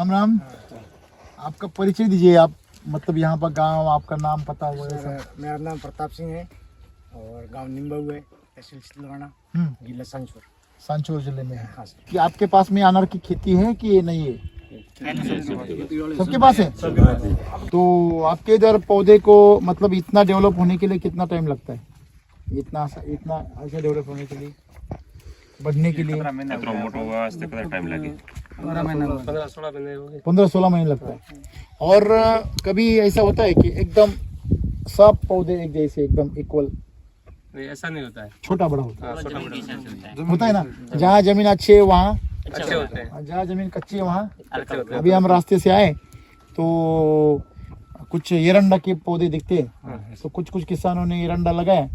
राम राम। आपका परिचय दीजिए, आप मतलब यहाँ पर गांव, आपका नाम पता वगैरह सब। सर, मेरा नाम प्रताप सिंह है और गांव निम्बाऊ है, तहसील चितलवाड़ा, जिला सांचौर। सांचौर जिले में है। हाँ सर। कि आपके पास में अनार की खेती है कि ये नहीं है? सबके पास है। तो आपके इधर पौधे को मतलब इतना डेवलप होने के लिए कितना टाइम लगता है? इतना ऐसा डेवलप होने के लिए, बढ़ने के लिए 15-16 महीने लगता है। और कभी ऐसा होता है कि एकदम सब पौधे एक जैसे एकदम इक्वल? नहीं, ऐसा नहीं होता है। छोटा बड़ा होता है। छोटा बड़ा होता है ना, जहाँ जमीन अच्छी है वहाँ अच्छे होते हैं, जहाँ जमीन कच्ची है वहाँ। अच्छे होते हैं। अभी हम रास्ते से आए तो कुछ एरंडा के पौधे दिखते हैं, तो कुछ किसानों ने एरंडा लगाया,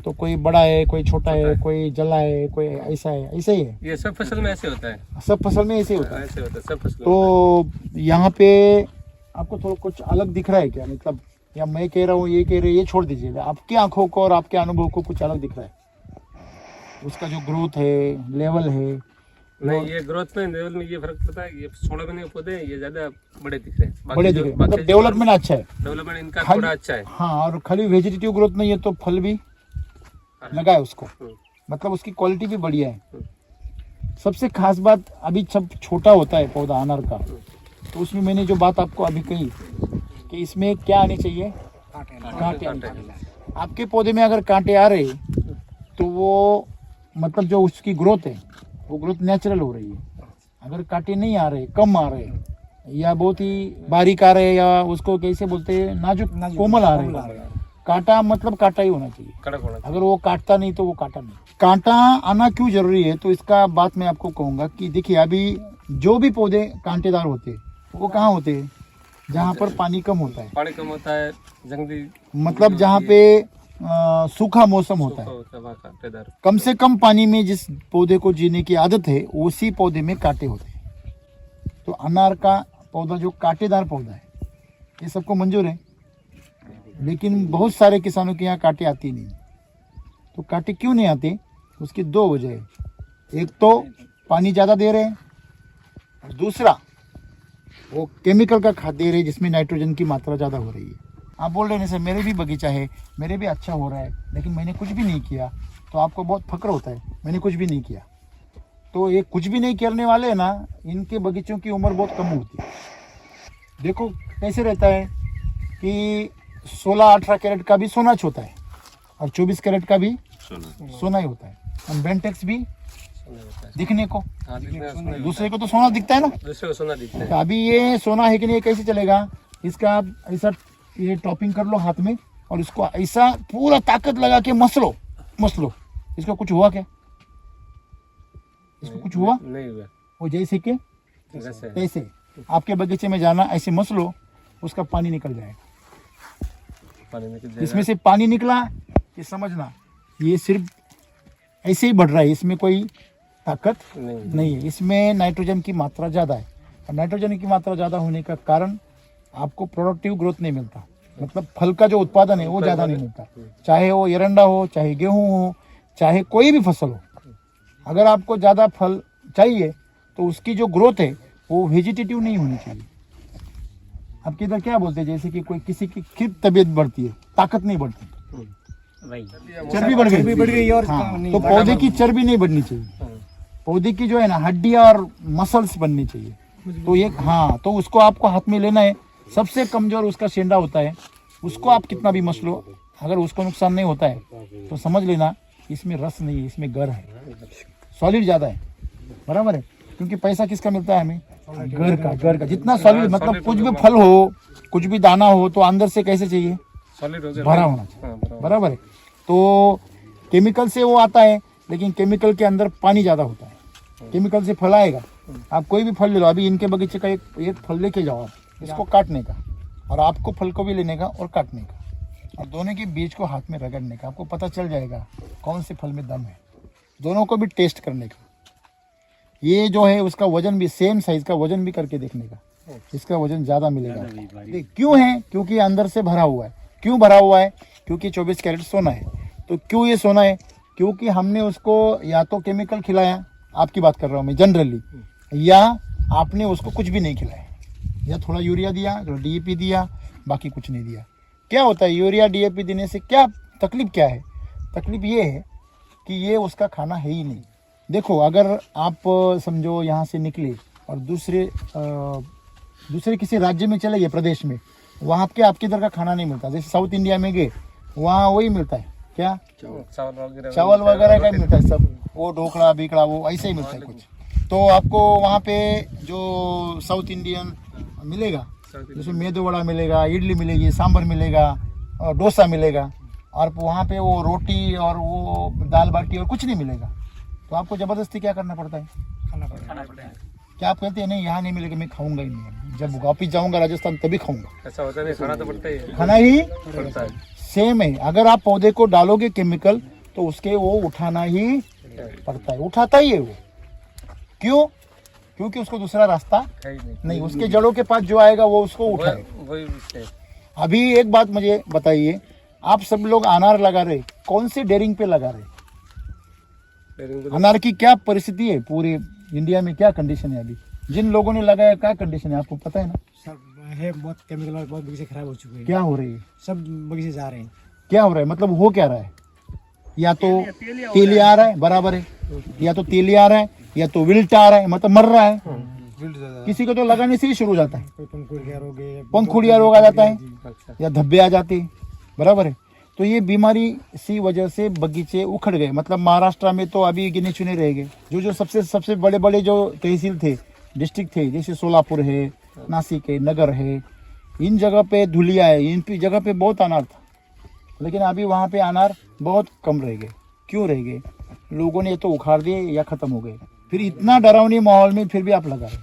तो कोई बड़ा है, कोई छोटा है, कोई जला है, कोई ऐसा है, ऐसा ही है। ये सब फसल में ऐसे होता है, सब फसल में ऐसे होता है। ऐसे होता है सब फसल में। तो यहाँ पे आपको थोड़ा कुछ अलग दिख रहा है क्या? मतलब या मैं कह रहा हूँ, ये कह रहे, ये छोड़ दीजिए, आपकी आंखों को और आपके अनुभव को कुछ अलग दिख रहा है? उसका जो ग्रोथ है, लेवल है? नहीं, ये ग्रोथ में लेवल में ये फर्क पड़ता है। ये 16 महीने के पौधे हैं, ये ज्यादा बड़े दिख रहे हैं। बड़े दिख रहे हैं, मतलब डेवलपमेंट अच्छा है। डेवलपमेंट इनका खाली- थोड़ा अच्छा है। हाँ, और खाली वेजिटेटिव ग्रोथ नहीं है तो फल भी लगा है उसको, मतलब उसकी क्वालिटी भी बढ़िया है। सबसे खास बात, अभी जब छोटा होता है पौधा अनार का, तो उसमें मैंने जो बात आपको अभी कही कि इसमें क्या आनी चाहिए, कांटे आने चाहिए। आपके पौधे में अगर कांटे आ रहे तो वो मतलब जो उसकी ग्रोथ है वो ग्रोथ नेचुरल हो रही है। अगर कांटे नहीं आ रहे, कम आ रहे या बहुत ही बारीक आ रहे या उसको कैसे बोलते हैं, नाजुक कोमल आ रहे, कांटा मतलब कांटा ही होना चाहिए। कड़क होना चाहिए। अगर वो काटता नहीं तो वो कांटा नहीं। कांटा आना क्यों जरूरी है, तो इसका बात मैं आपको कहूंगा कि देखिए, अभी जो भी पौधे कांटेदार होते हैं वो कहाँ होते हैं? जहाँ पर पानी कम होता है, पानी कम होता है, जंगली मतलब जहाँ पे सूखा मौसम होता है, वहाँ कांटेदार। कम से कम पानी में जिस पौधे को जीने की आदत है उसी पौधे में कांटे होते हैं। तो अनार का पौधा जो कांटेदार पौधा है, ये सबको मंजूर है, लेकिन बहुत सारे किसानों के यहाँ कांटे आती नहीं। तो कांटे क्यों नहीं आते? उसकी दो वजह है। एक तो पानी ज़्यादा दे रहे हैं, और दूसरा वो केमिकल का खाद दे रहे हैं जिसमें नाइट्रोजन की मात्रा ज़्यादा हो रही है। आप बोल रहे हैं सर मेरे भी बगीचा है, मेरे भी अच्छा हो रहा है, लेकिन मैंने कुछ भी नहीं किया, तो आपको बहुत फक्र होता है, मैंने कुछ भी नहीं किया। तो ये कुछ भी नहीं करने वाले हैं ना, इनके बगीचों की उम्र बहुत कम होती है। देखो कैसे रहता है कि 16-18 कैरेट का भी सोना होता है और 24 कैरेट का भी सोना ही होता है। और बेंटेक्स भी दिखने को, हाँ, दिखने दूसरे को तो सोना दिखता है ना। दूसरे को सोना दिखता है। तो अभी ये सोना है कि नहीं, कैसे चलेगा? इसका आप ऐसा ये टॉपिंग कर लो हाथ में और इसको ऐसा पूरा ताकत लगा के मस लो। इसका कुछ हुआ क्या? इसको कुछ हुआ नहीं हुआ। वो जैसे कि जैसे ऐसे आपके बगीचे में जाना, ऐसे मस लो, उसका पानी निकल जाएगा। पानी में कितना इसमें से पानी निकला, ये समझना ये सिर्फ ऐसे ही बढ़ रहा है, इसमें कोई ताकत नहीं है। इसमें नाइट्रोजन की मात्रा ज़्यादा है, और नाइट्रोजन की मात्रा ज़्यादा होने का कारण आपको प्रोडक्टिव ग्रोथ नहीं मिलता, मतलब फल का जो उत्पादन है वो ज़्यादा नहीं मिलता। चाहे वो एरंडा हो, चाहे गेहूँ हो, चाहे कोई भी फसल हो, अगर आपको ज़्यादा फल चाहिए तो उसकी जो ग्रोथ है वो वेजिटेटिव नहीं होनी चाहिए। आपके इधर क्या बोलते हैं, जैसे कि कोई किसी की तबीयत बढ़ती है, ताकत नहीं बढ़ती, चर्बी बढ़ गई और हाँ, तो पौधे की चर्बी नहीं बढ़नी चाहिए, पौधे की जो है ना हड्डियां और मसल्स बननी चाहिए। तो ये हाँ, तो उसको आपको हाथ में लेना है। सबसे कमजोर उसका शेंडा होता है, उसको आप कितना भी मस लो, अगर उसको नुकसान नहीं होता है तो समझ लेना इसमें रस नहीं है, इसमें गर है, सॉलिड ज़्यादा है। बराबर है, क्योंकि पैसा किसका मिलता है हमें? घर का। जितना सॉलिड, मतलब कुछ भी फल हो, कुछ भी दाना हो, तो अंदर से कैसे चाहिए? सॉलिड भरा होना चाहिए। बराबर है। तो केमिकल से वो आता है, लेकिन केमिकल के अंदर पानी ज़्यादा होता है। केमिकल से फल आएगा, आप कोई भी फल ले लो, अभी इनके बगीचे का एक फल लेके जाओ आप, इसको काटने का, और आपको फल को भी लेने का और काटने का, और दोनों के बीज को हाथ में रगड़ने का, आपको पता चल जाएगा कौन से फल में दम है। दोनों को भी टेस्ट करने का, ये जो है उसका वजन भी सेम साइज का वजन भी करके देखने का, इसका वजन ज़्यादा मिलेगा। क्यों है? क्योंकि अंदर से भरा हुआ है। क्यों भरा हुआ है? क्योंकि 24 कैरेट सोना है। तो क्यों ये सोना है? क्योंकि हमने उसको या तो केमिकल खिलाया, आपकी बात कर रहा हूँ मैं जनरली, या आपने उसको कुछ भी नहीं खिलाया, या थोड़ा यूरिया दिया, थोड़ा डीएपी दिया, बाकी कुछ नहीं दिया। क्या होता है यूरिया डीएपी देने से, क्या तकलीफ क्या है? तकलीफ ये है कि ये उसका खाना है ही नहीं। देखो अगर आप समझो यहाँ से निकले और दूसरे किसी राज्य में चले गए, प्रदेश में, वहाँ के आपके इधर का खाना नहीं मिलता। जैसे साउथ इंडिया में गए, वहाँ वही मिलता है, क्या चावल वगैरह का मिलता है, सब वो ढोकला बीकड़ा वो ऐसे ही मिलता है कुछ। तो आपको वहाँ पे जो साउथ इंडियन मिलेगा, जैसे मेदू वड़ा मिलेगा, इडली मिलेगी, सांभर मिलेगा और डोसा मिलेगा, और वहाँ पे वो रोटी और वो दाल बाटी और कुछ नहीं मिलेगा। तो आपको ज़बरदस्ती क्या करना पड़ता है? खाना पड़ता है। क्या आप कहते हैं नहीं यहाँ नहीं मिलेगा, मैं खाऊंगा ही नहीं, जब वापिस जाऊंगा राजस्थान तभी खाऊंगा? ऐसा होता नहीं, खाना तो पड़ता ही है। खाना ही पड़ता है। सेम है, अगर आप पौधे को डालोगे केमिकल तो उसके वो उठाना ही पड़ता है, उठाता ही है वो। क्यों? क्योंकि उसको दूसरा रास्ता है ही नहीं, उसके जड़ों के पास जो आएगा वो उसको उठाए। वही विषय। अभी एक बात मुझे बताइए, आप सब लोग अनार लगा रहे, कौन से डेयरिंग पे लगा रहे? अनार की क्या परिस्थिति है पूरे इंडिया में, क्या कंडीशन है अभी? जिन लोगों ने लगाया क्या कंडीशन है आपको पता है ना? सब है बहुत केमिकल और बहुत बगीचे खराब हो चुके हैं। क्या हो रही है? सब बगीचे जा रहे हैं। क्या हो रहा है मतलब हो क्या रहा है? या तो तेलिया आ रहा है, बराबर है, या तो तेलिया आ रहा है, या तो विल्ट आ रहा है, मतलब मर रहा है। किसी को तो लगाने से ही शुरू हो जाता है, पंखुड़िया रोग आ जाता है, या धब्बे आ जाते हैं, बराबर है। तो ये बीमारी सी वजह से बगीचे उखड़ गए। मतलब महाराष्ट्र में तो अभी गिने चुने रह गए, जो सबसे बड़े बड़े जो तहसील थे, डिस्ट्रिक्ट थे, जैसे सोलापुर है, नासिक है, नगर है, इन जगह पे धुलिया है, इन जगह पे बहुत अनार था, लेकिन अभी वहाँ पे अनार बहुत कम रह गए। क्यों रह गए? लोगों ने तो उखाड़ दिए या खत्म हो गए। फिर इतना डरावनी माहौल में फिर भी आप लगा रहे,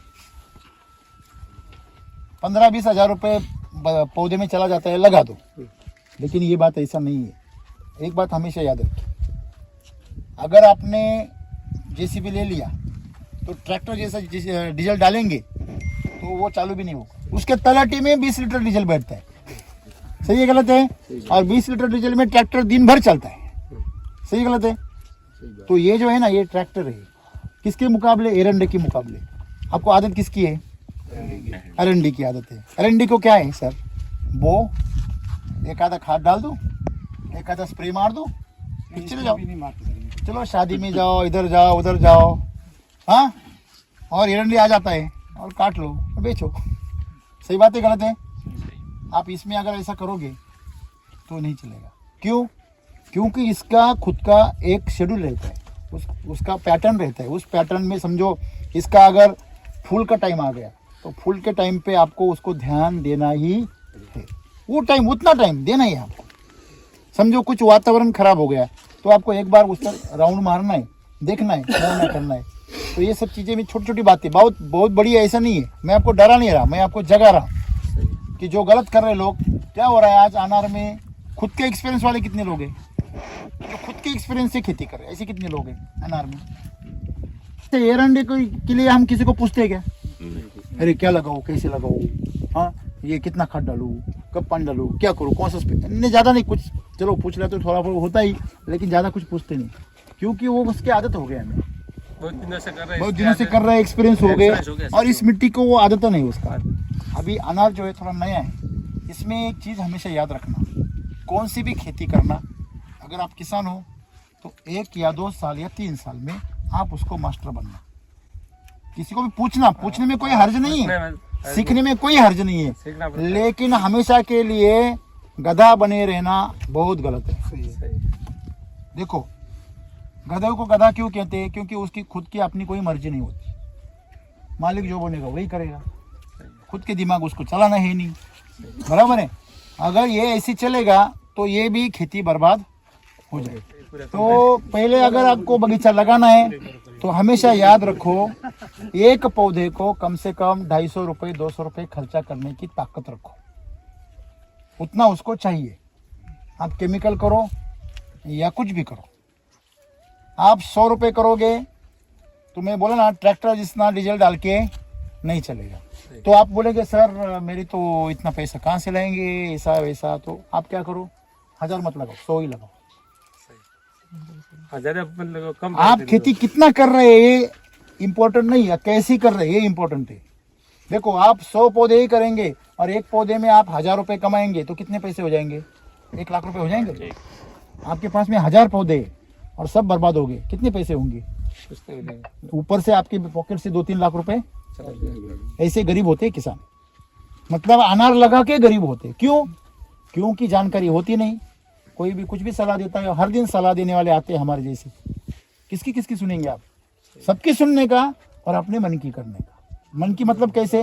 15-20 हज़ार रुपये पौधे में चला जाता है, लगा दो। लेकिन ये बात ऐसा नहीं है। एक बात हमेशा याद रखिए, अगर आपने जेसीबी ले लिया तो ट्रैक्टर जैसा डीजल डालेंगे तो वो चालू भी नहीं होगा। उसके तलाटी में 20 लीटर डीजल बैठता है, सही है गलत है? और 20 लीटर डीजल में ट्रैक्टर दिन भर चलता है, सही गलत है? तो ये जो है ना, ये ट्रैक्टर है किसके मुकाबले? एरंडे के मुकाबले। आपको आदत किसकी है? एरंडी की आदत है। एरंडी को क्या है सर? वो एक आधा खाद डाल दो, एक आधा स्प्रे मार दो, फिर चले जाओ, चलो शादी में जाओ, इधर जाओ उधर जाओ, हाँ, और एरंडी आ जाता है और काट लो और बेचो। सही बात है गलत है? आप इसमें अगर ऐसा करोगे तो नहीं चलेगा। क्यों? क्योंकि इसका खुद का एक शेड्यूल रहता है, उसका पैटर्न रहता है। उस पैटर्न में समझो, इसका अगर फूल का टाइम आ गया तो फूल के टाइम पे आपको उसको ध्यान देना ही है, वो टाइम उतना टाइम देना ही है आपको। समझो कुछ वातावरण खराब हो गया तो आपको एक बार उस पर राउंड मारना है, देखना है, करना है। तो ये सब चीज़ें भी छोटी छोटी बातें, बहुत बड़ी ऐसा नहीं है। मैं आपको डरा नहीं रहा, मैं आपको जगा रहा कि जो गलत कर रहे लोग, क्या हो रहा है आज अनार में, खुद के एक्सपीरियंस वाले कितने लोग हैं जो खुद के एक्सपीरियंस से खेती कर रहे हैं, ऐसे कितने लोग हैं अनार में? एरंडे के लिए हम किसी को पूछते हैं क्या? अरे क्या लगाओ, कैसे लगाओ, हाँ ये कितना खाद डालूं, कब पानी डालूं, क्या करूं, कौन सा स्प्रे? ज़्यादा नहीं कुछ, चलो पूछ ले तो थोड़ा बहुत होता ही, लेकिन ज़्यादा कुछ पूछते नहीं, क्योंकि वो उसकी आदत हो गया हमें, बहुत दिनों से कर रहा है, एक्सपीरियंस हो गए, और इस मिट्टी को वो आदत नहीं है उसका। अभी अनार जो है थोड़ा नया है, इसमें एक चीज़ हमेशा याद रखना, कौन सी भी खेती करना, अगर आप किसान हो तो 1 या 2 साल या 3 साल में आप उसको मास्टर बनना। किसी को भी पूछने में कोई हर्ज नहीं है, सीखने में कोई हर्ज नहीं है, लेकिन हमेशा के लिए गधा बने रहना बहुत गलत है। देखो गधे को गधा क्यों कहते हैं? क्योंकि उसकी खुद की अपनी कोई मर्जी नहीं होती, मालिक जो बनेगा वही करेगा, खुद के दिमाग उसको चलाना है नहीं, बराबर है? अगर ये ऐसे चलेगा तो ये भी खेती बर्बाद हो जाए। तो पहले अगर आपको बगीचा लगाना है तो हमेशा याद रखो, एक पौधे को कम से कम 250 रुपये 200 रुपये खर्चा करने की ताकत रखो, उतना उसको चाहिए। आप केमिकल करो या कुछ भी करो, आप 100 रुपये करोगे तो मैं बोला ना, ट्रैक्टर जितना डीजल डाल के नहीं चलेगा। तो आप बोलेंगे सर मेरी तो इतना पैसा कहाँ से लाएंगे, ऐसा वैसा। तो आप क्या करो, 1000 मत लगाओ, 100 ही लगाओ। आप खेती कितना कर रहे हैं ये इम्पोर्टेंट नहीं है, कैसे कर रहे हैं ये इम्पोर्टेंट है। देखो आप 100 पौधे ही करेंगे और एक पौधे में आप 1000 रुपए कमाएंगे तो कितने पैसे हो जाएंगे? 1 लाख रुपए हो जाएंगे। आपके पास में 1000 पौधे हैं और सब बर्बाद हो गए, कितने पैसे होंगे? कुछ नहीं मिलेगा। ऊपर से आपके पॉकेट से 2-3 लाख रुपए। ऐसे गरीब होते हैं किसान, मतलब अनार लगा के गरीब होते। क्यों? क्योंकि जानकारी होती नहीं। कोई भी कुछ भी सलाह देता है, हर दिन सलाह देने वाले आते हैं हमारे जैसे। किसकी सुनेंगे आप? सबकी सुनने का और अपने मन की करने का। मन की मतलब कैसे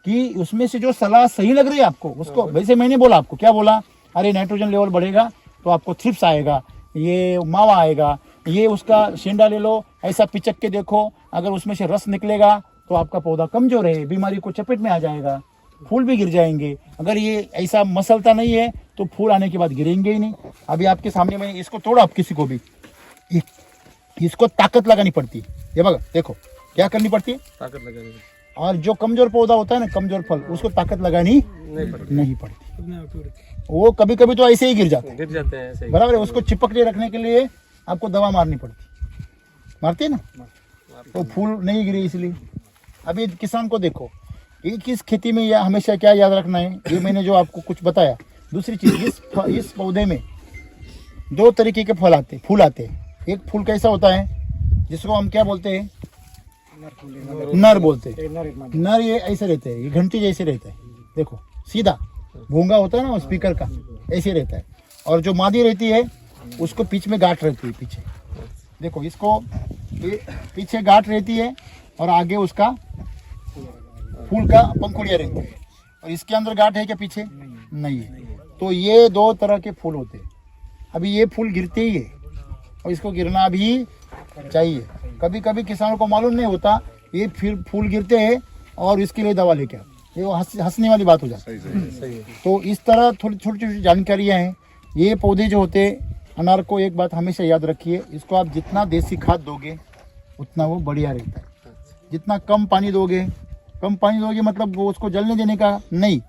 कि उसमें से जो सलाह सही लग रही है आपको उसको, वैसे मैंने बोला आपको, क्या बोला? अरे नाइट्रोजन लेवल बढ़ेगा तो आपको थ्रिप्स आएगा, ये मावा आएगा, ये उसका शेंडा ले लो, ऐसा पिचक के देखो, अगर उसमें से रस निकलेगा तो आपका पौधा कमजोर है, बीमारी को चपेट में आ जाएगा, फूल भी गिर जाएंगे। अगर ये ऐसा मसलता नहीं है तो फूल आने के बाद गिरेंगे ही नहीं। अभी आपके सामने मैंने इसको तोड़ा, आप किसी को भी इसको ताकत लगानी पड़ती है। ये बघा, देखो क्या करनी पड़ती है, ताकत लगानी और जो कमजोर पौधा होता है ना, कमजोर फल, उसको ताकत लगानी नहीं पड़ती। वो कभी कभी तो ऐसे ही गिर जाते हैं ऐसे ही। बराबर है। उसको चिपक के रखने के लिए आपको दवा मारनी पड़ती, मारती है ना, तो फूल नहीं गिरे इसलिए। अभी किसान को देखो, ये किस खेती में यह हमेशा क्या याद रखना है, ये मैंने जो आपको कुछ बताया। दूसरी चीज, इस पौधे में 2 तरीके के फूल आते हैं। एक फूल कैसा होता है जिसको हम क्या बोलते हैं? नर बोलते हैं। नर ये ऐसे रहते हैं, ये घंटी जैसे रहता है, देखो सीधा भूंगा होता है ना स्पीकर का, ऐसे रहता है। और जो मादी रहती है उसको बीच में गांठ रहती है पीछे, देखो इसको पीछे गांठ रहती है और आगे उसका फूल का पंखुड़िया रहती है। और इसके अंदर गांठ है क्या पीछे? नहीं है। तो ये 2 तरह के फूल होते हैं। अभी ये फूल गिरते ही है और इसको गिरना भी चाहिए। कभी कभी किसानों को मालूम नहीं होता, ये फिर फूल गिरते हैं और इसके लिए दवा लेके आते, ये वो हंसने वाली बात हो जाती है। तो इस तरह थोड़ी छोटी जानकारियाँ हैं। ये पौधे जो होते अनार को, एक बात हमेशा याद रखिए, इसको आप जितना देसी खाद दोगे उतना वो बढ़िया रहता है। जितना कम पानी दोगे मतलब वो उसको जलने देने का नहीं,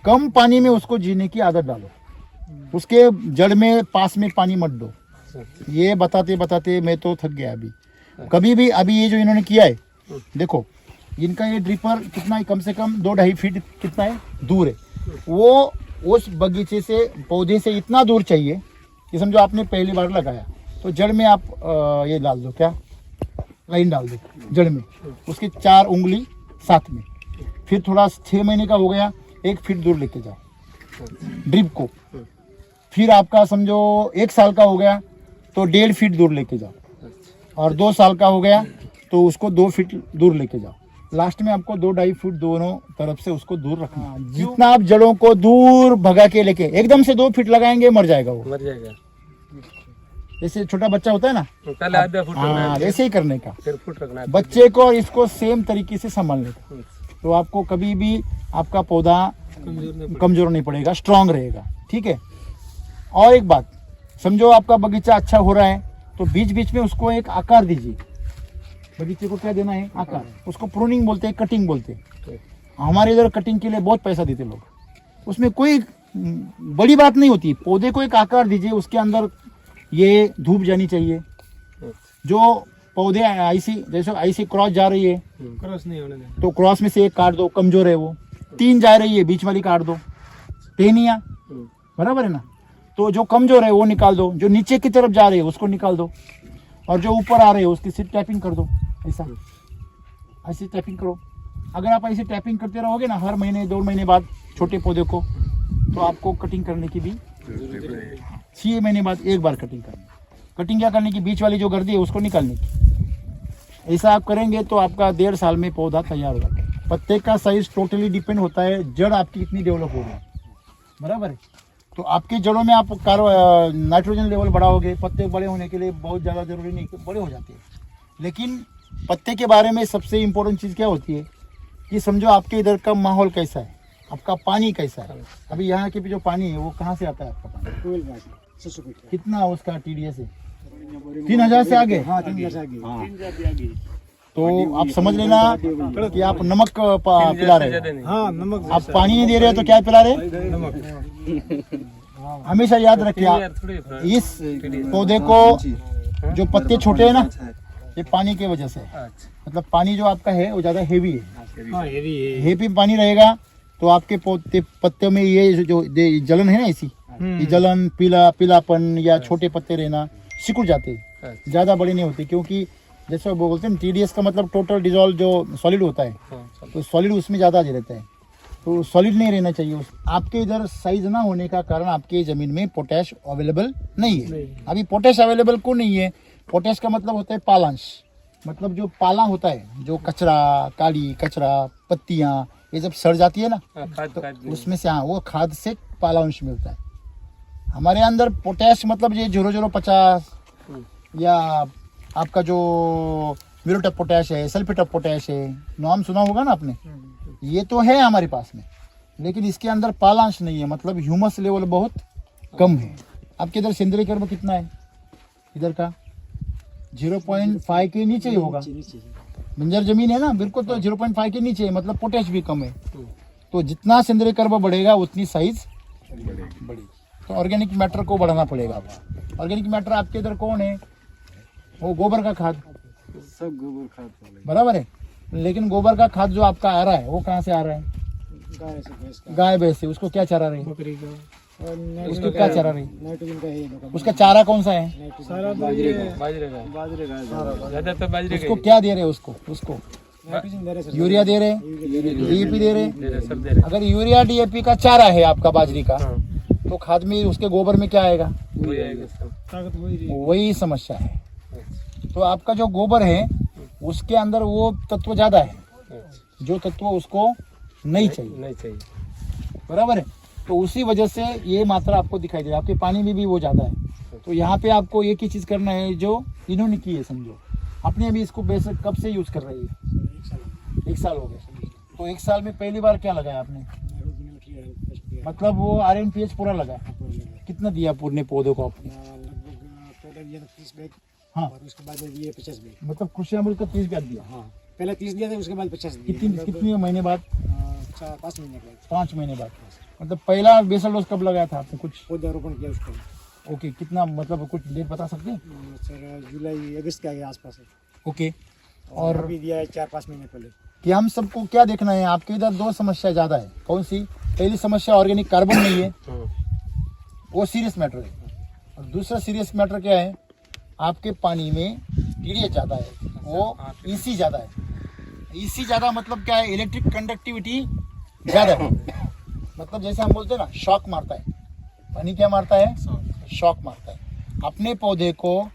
कम पानी में उसको जीने की आदत डालो। उसके जड़ में पास में पानी मत दो। ये बताते बताते मैं तो थक गया। कभी भी अभी ये जो इन्होंने किया है, देखो इनका ये ड्रिपर कितना है, कम से कम 2-2.5 फीट कितना है दूर है। वो उस बगीचे से, पौधे से इतना दूर चाहिए कि समझो आपने पहली बार लगाया तो जड़ में आप ये डाल दो, क्या लाइन डाल दो जड़ में, उसकी 4 उंगली साथ में। फिर थोड़ा 6 महीने का हो गया, 1 फीट दूर लेके जाओ ड्रिप को। फिर आपका समझो 1 साल का हो गया तो 1.5 फीट दूर लेके जाओ, और 2 साल का हो गया तो उसको 2 फीट दूर लेके जाओ। लास्ट में आपको 2-2.5 फीट दोनों तरफ से उसको दूर रखना। जितना आप जड़ों को दूर भगा के लेके, एकदम से 2 फीट लगाएंगे मर जाएगा वो, मर जाएगा। जैसे छोटा बच्चा होता है ना, पहले आधा फुट रखना है, वैसे ही करने का, फिर फुट रखना है बच्चे को, और इसको सेम तरीके से संभालने का। तो आपको कभी भी आपका पौधा कमजोर नहीं पड़ेगा, स्ट्रांग रहेगा। ठीक है। और एक बात समझो, आपका बगीचा अच्छा हो रहा है तो बीच बीच में उसको एक आकार दीजिए। बगीचे को क्या देना है? आकार। उसको प्रूनिंग बोलते हैं, कटिंग बोलते हैं। हमारे इधर कटिंग के लिए बहुत पैसा देते लोग, उसमें कोई बड़ी बात नहीं होती। पौधे को एक आकार दीजिए, उसके अंदर ये धूप जानी चाहिए। जो पौधे ऐसी क्रॉस जा रही है, क्रॉस नहीं होने देना। तो क्रॉस में से एक काट दो, कमजोर है वो। 3 जा रही है, बीच वाली काट दो, टहनियाँ, बराबर है ना। तो जो कमजोर है वो निकाल दो, जो नीचे की तरफ जा रही है उसको निकाल दो, और जो ऊपर आ रहे हैं उसकी सिर्फ टैपिंग कर दो। ऐसे टैपिंग करो। अगर आप ऐसे टैपिंग करते रहोगे ना, हर महीने 2 महीने बाद छोटे पौधे को, तो आपको कटिंग करने की भी 6 महीने बाद एक बार कटिंग करनी। कटिंग क्या करने की? बीच वाली जो गर्दी है उसको निकालने की। ऐसा आप करेंगे तो आपका 1.5 साल में पौधा तैयार हो जाता है। पत्ते का साइज टोटली डिपेंड होता है जड़ आपकी कितनी डेवलप हो रही है, बराबर है। तो आपके जड़ों में आप नाइट्रोजन लेवल बढ़ाओगे, पत्ते बड़े होने के लिए बहुत ज़्यादा जरूरी नहीं, बड़े हो जाते हैं। लेकिन पत्ते के बारे में सबसे इम्पोर्टेंट चीज़ क्या होती है कि समझो आपके इधर का माहौल कैसा है, आपका पानी कैसा है। अभी यहाँ के भी जो पानी है वो कहाँ से आता है आपका पानी? कितना उसका TDS है? 3000 से आगे। हाँ, 3000 से आगे। तो आप समझ लेना कि आप नमक पिला रहे हैं। हाँ, नमक। आप पानी नहीं दे रहे तो क्या पिला रहे? नमक। हमेशा याद रखिए, इस पौधे को जो पत्ते छोटे हैं ना, ये पानी की वजह से है। अच्छा मतलब पानी जो आपका है वो ज़्यादा हेवी है। हाँ हेवी है। हेवी पानी रहेगा तो आपके पत्ते में ये जो जलन है ना, इसी ये जलन, पीलापन या छोटे पत्ते रहना सिकुड़ जाते हैं, अच्छा ज़्यादा बड़े नहीं होते। क्योंकि जैसे वो बोलते हैं TDS का मतलब टोटल डिजॉल्व जो सॉलिड होता है, हाँ, चलो। तो सॉलिड उसमें ज़्यादा रहता है, तो सॉलिड नहीं रहना चाहिए। आपके इधर साइज ना होने का कारण आपके ज़मीन में पोटैश अवेलेबल नहीं है। अभी पोटैश अवेलेबल क्यों नहीं है? पोटैश का मतलब होता है पालांश, मतलब जो पाला होता है, जो कचरा, काली कचरा, पत्तियाँ ये जब सड़ जाती है ना, हाँ, खाद तो खाद भी। उसमें से हाँ वो खाद से पालांश मिलता है। हमारे अंदर पोटैश मतलब ये 0.050 या आपका जो म्यूरेट ऑफ पोटैश है, सल्फेट ऑफ पोटैश है, नाम सुना होगा ना आपने, ये तो है हमारे पास में, लेकिन इसके अंदर पालांश नहीं है, मतलब ह्यूमस लेवल बहुत कम है। आपके इधर सेंद्रीय कर्म कितना है? इधर का 0.5 के नीचे ही होगा। बंजर जमीन है ना बिल्कुल, तो 0.5 के नीचे है, मतलब पोटैश भी कम है। तो जितना सेंद्रीय कर्म बढ़ेगा उतनी साइज बढ़ेगी। तो ऑर्गेनिक मैटर को बढ़ाना पड़ेगा आपको। ऑर्गेनिक मैटर आपके इधर कौन है? वो गोबर का खाद, सब गोबर खाद वाले, बराबर है। लेकिन गोबर का खाद जो आपका आ रहा है वो कहाँ से आ रहा है? गाय से भैंस का, गाय भैंस से। उसको क्या चारा रही? बकरी का, और उसको क्या चारा रही? नाइट्रोजन का है, उसका चारा कौन सा है? सारा बाजरे का, बाजरे का, बाजरे का ज्यादातर बाजरे का उसको क्या दे रहे हैं? उसको नाइट्रोजन दे रहे सर, यूरिया दे रहे, DAP दे रहे। दे रहे, सब दे रहे। अगर यूरिया DAP का चारा है आपका बाजरी का, हाँ, तो खाद में उसके गोबर में क्या आएगा? वही आएगा सब। ताकत वही रही। वही समस्या है। अच्छा, तो आपका जो गोबर है उसके अंदर वो तत्व ज्यादा है, अच्छा, जो तत्व उसको नहीं चाहिए, नहीं चाहिए। बराबर है। तो उसी वजह से ये मात्रा आपको दिखाई दे रही है। आपके पानी में भी वो ज्यादा है। तो यहाँ पे आपको एक ही चीज करना है जो इन्होंने की है, समझो। अपने अभी इसको बेसिक कब से यूज कर रही है? 1 साल हो गया। तो 1 साल में पहली बार क्या लगाया आपने? मतलब वो RNPH पूरा लगा। कितना दिया पूरे पौधों को आपने? लगभग पहले दिया था 30 बैग, हाँ, और उसके बाद में दिए 50 बैग। मतलब कृषि अमृत का 30 बैग दिया। हाँ, पहले 30 दिया था, उसके बाद 50 दिए। कितने महीने बाद? 4-5 महीने के बाद 5 महीने बाद। मतलब पहला बेसल डोज कब लगाया था आपने? कुछ पौधारोपण किया उसको। ओके, कितना मतलब कुछ डेट बता सकते हैं? सर जुलाई अगस्त के आसपास है। ओके। और और अभी दिया है 4-5 महीने पहले। कि हम सबको क्या देखना है? आपके इधर 2 समस्या ज़्यादा है। कौन सी? पहली समस्या ऑर्गेनिक कार्बन नहीं है, वो सीरियस मैटर है। और दूसरा सीरियस मैटर क्या है? आपके पानी में TDS ज़्यादा है, वो EC ज़्यादा है। EC ज़्यादा मतलब क्या है? इलेक्ट्रिक कंडक्टिविटी ज़्यादा है। मतलब जैसे हम बोलते हैं ना, शॉक मारता है पानी। क्या मारता है? शॉक मारता है। अपने पौधे को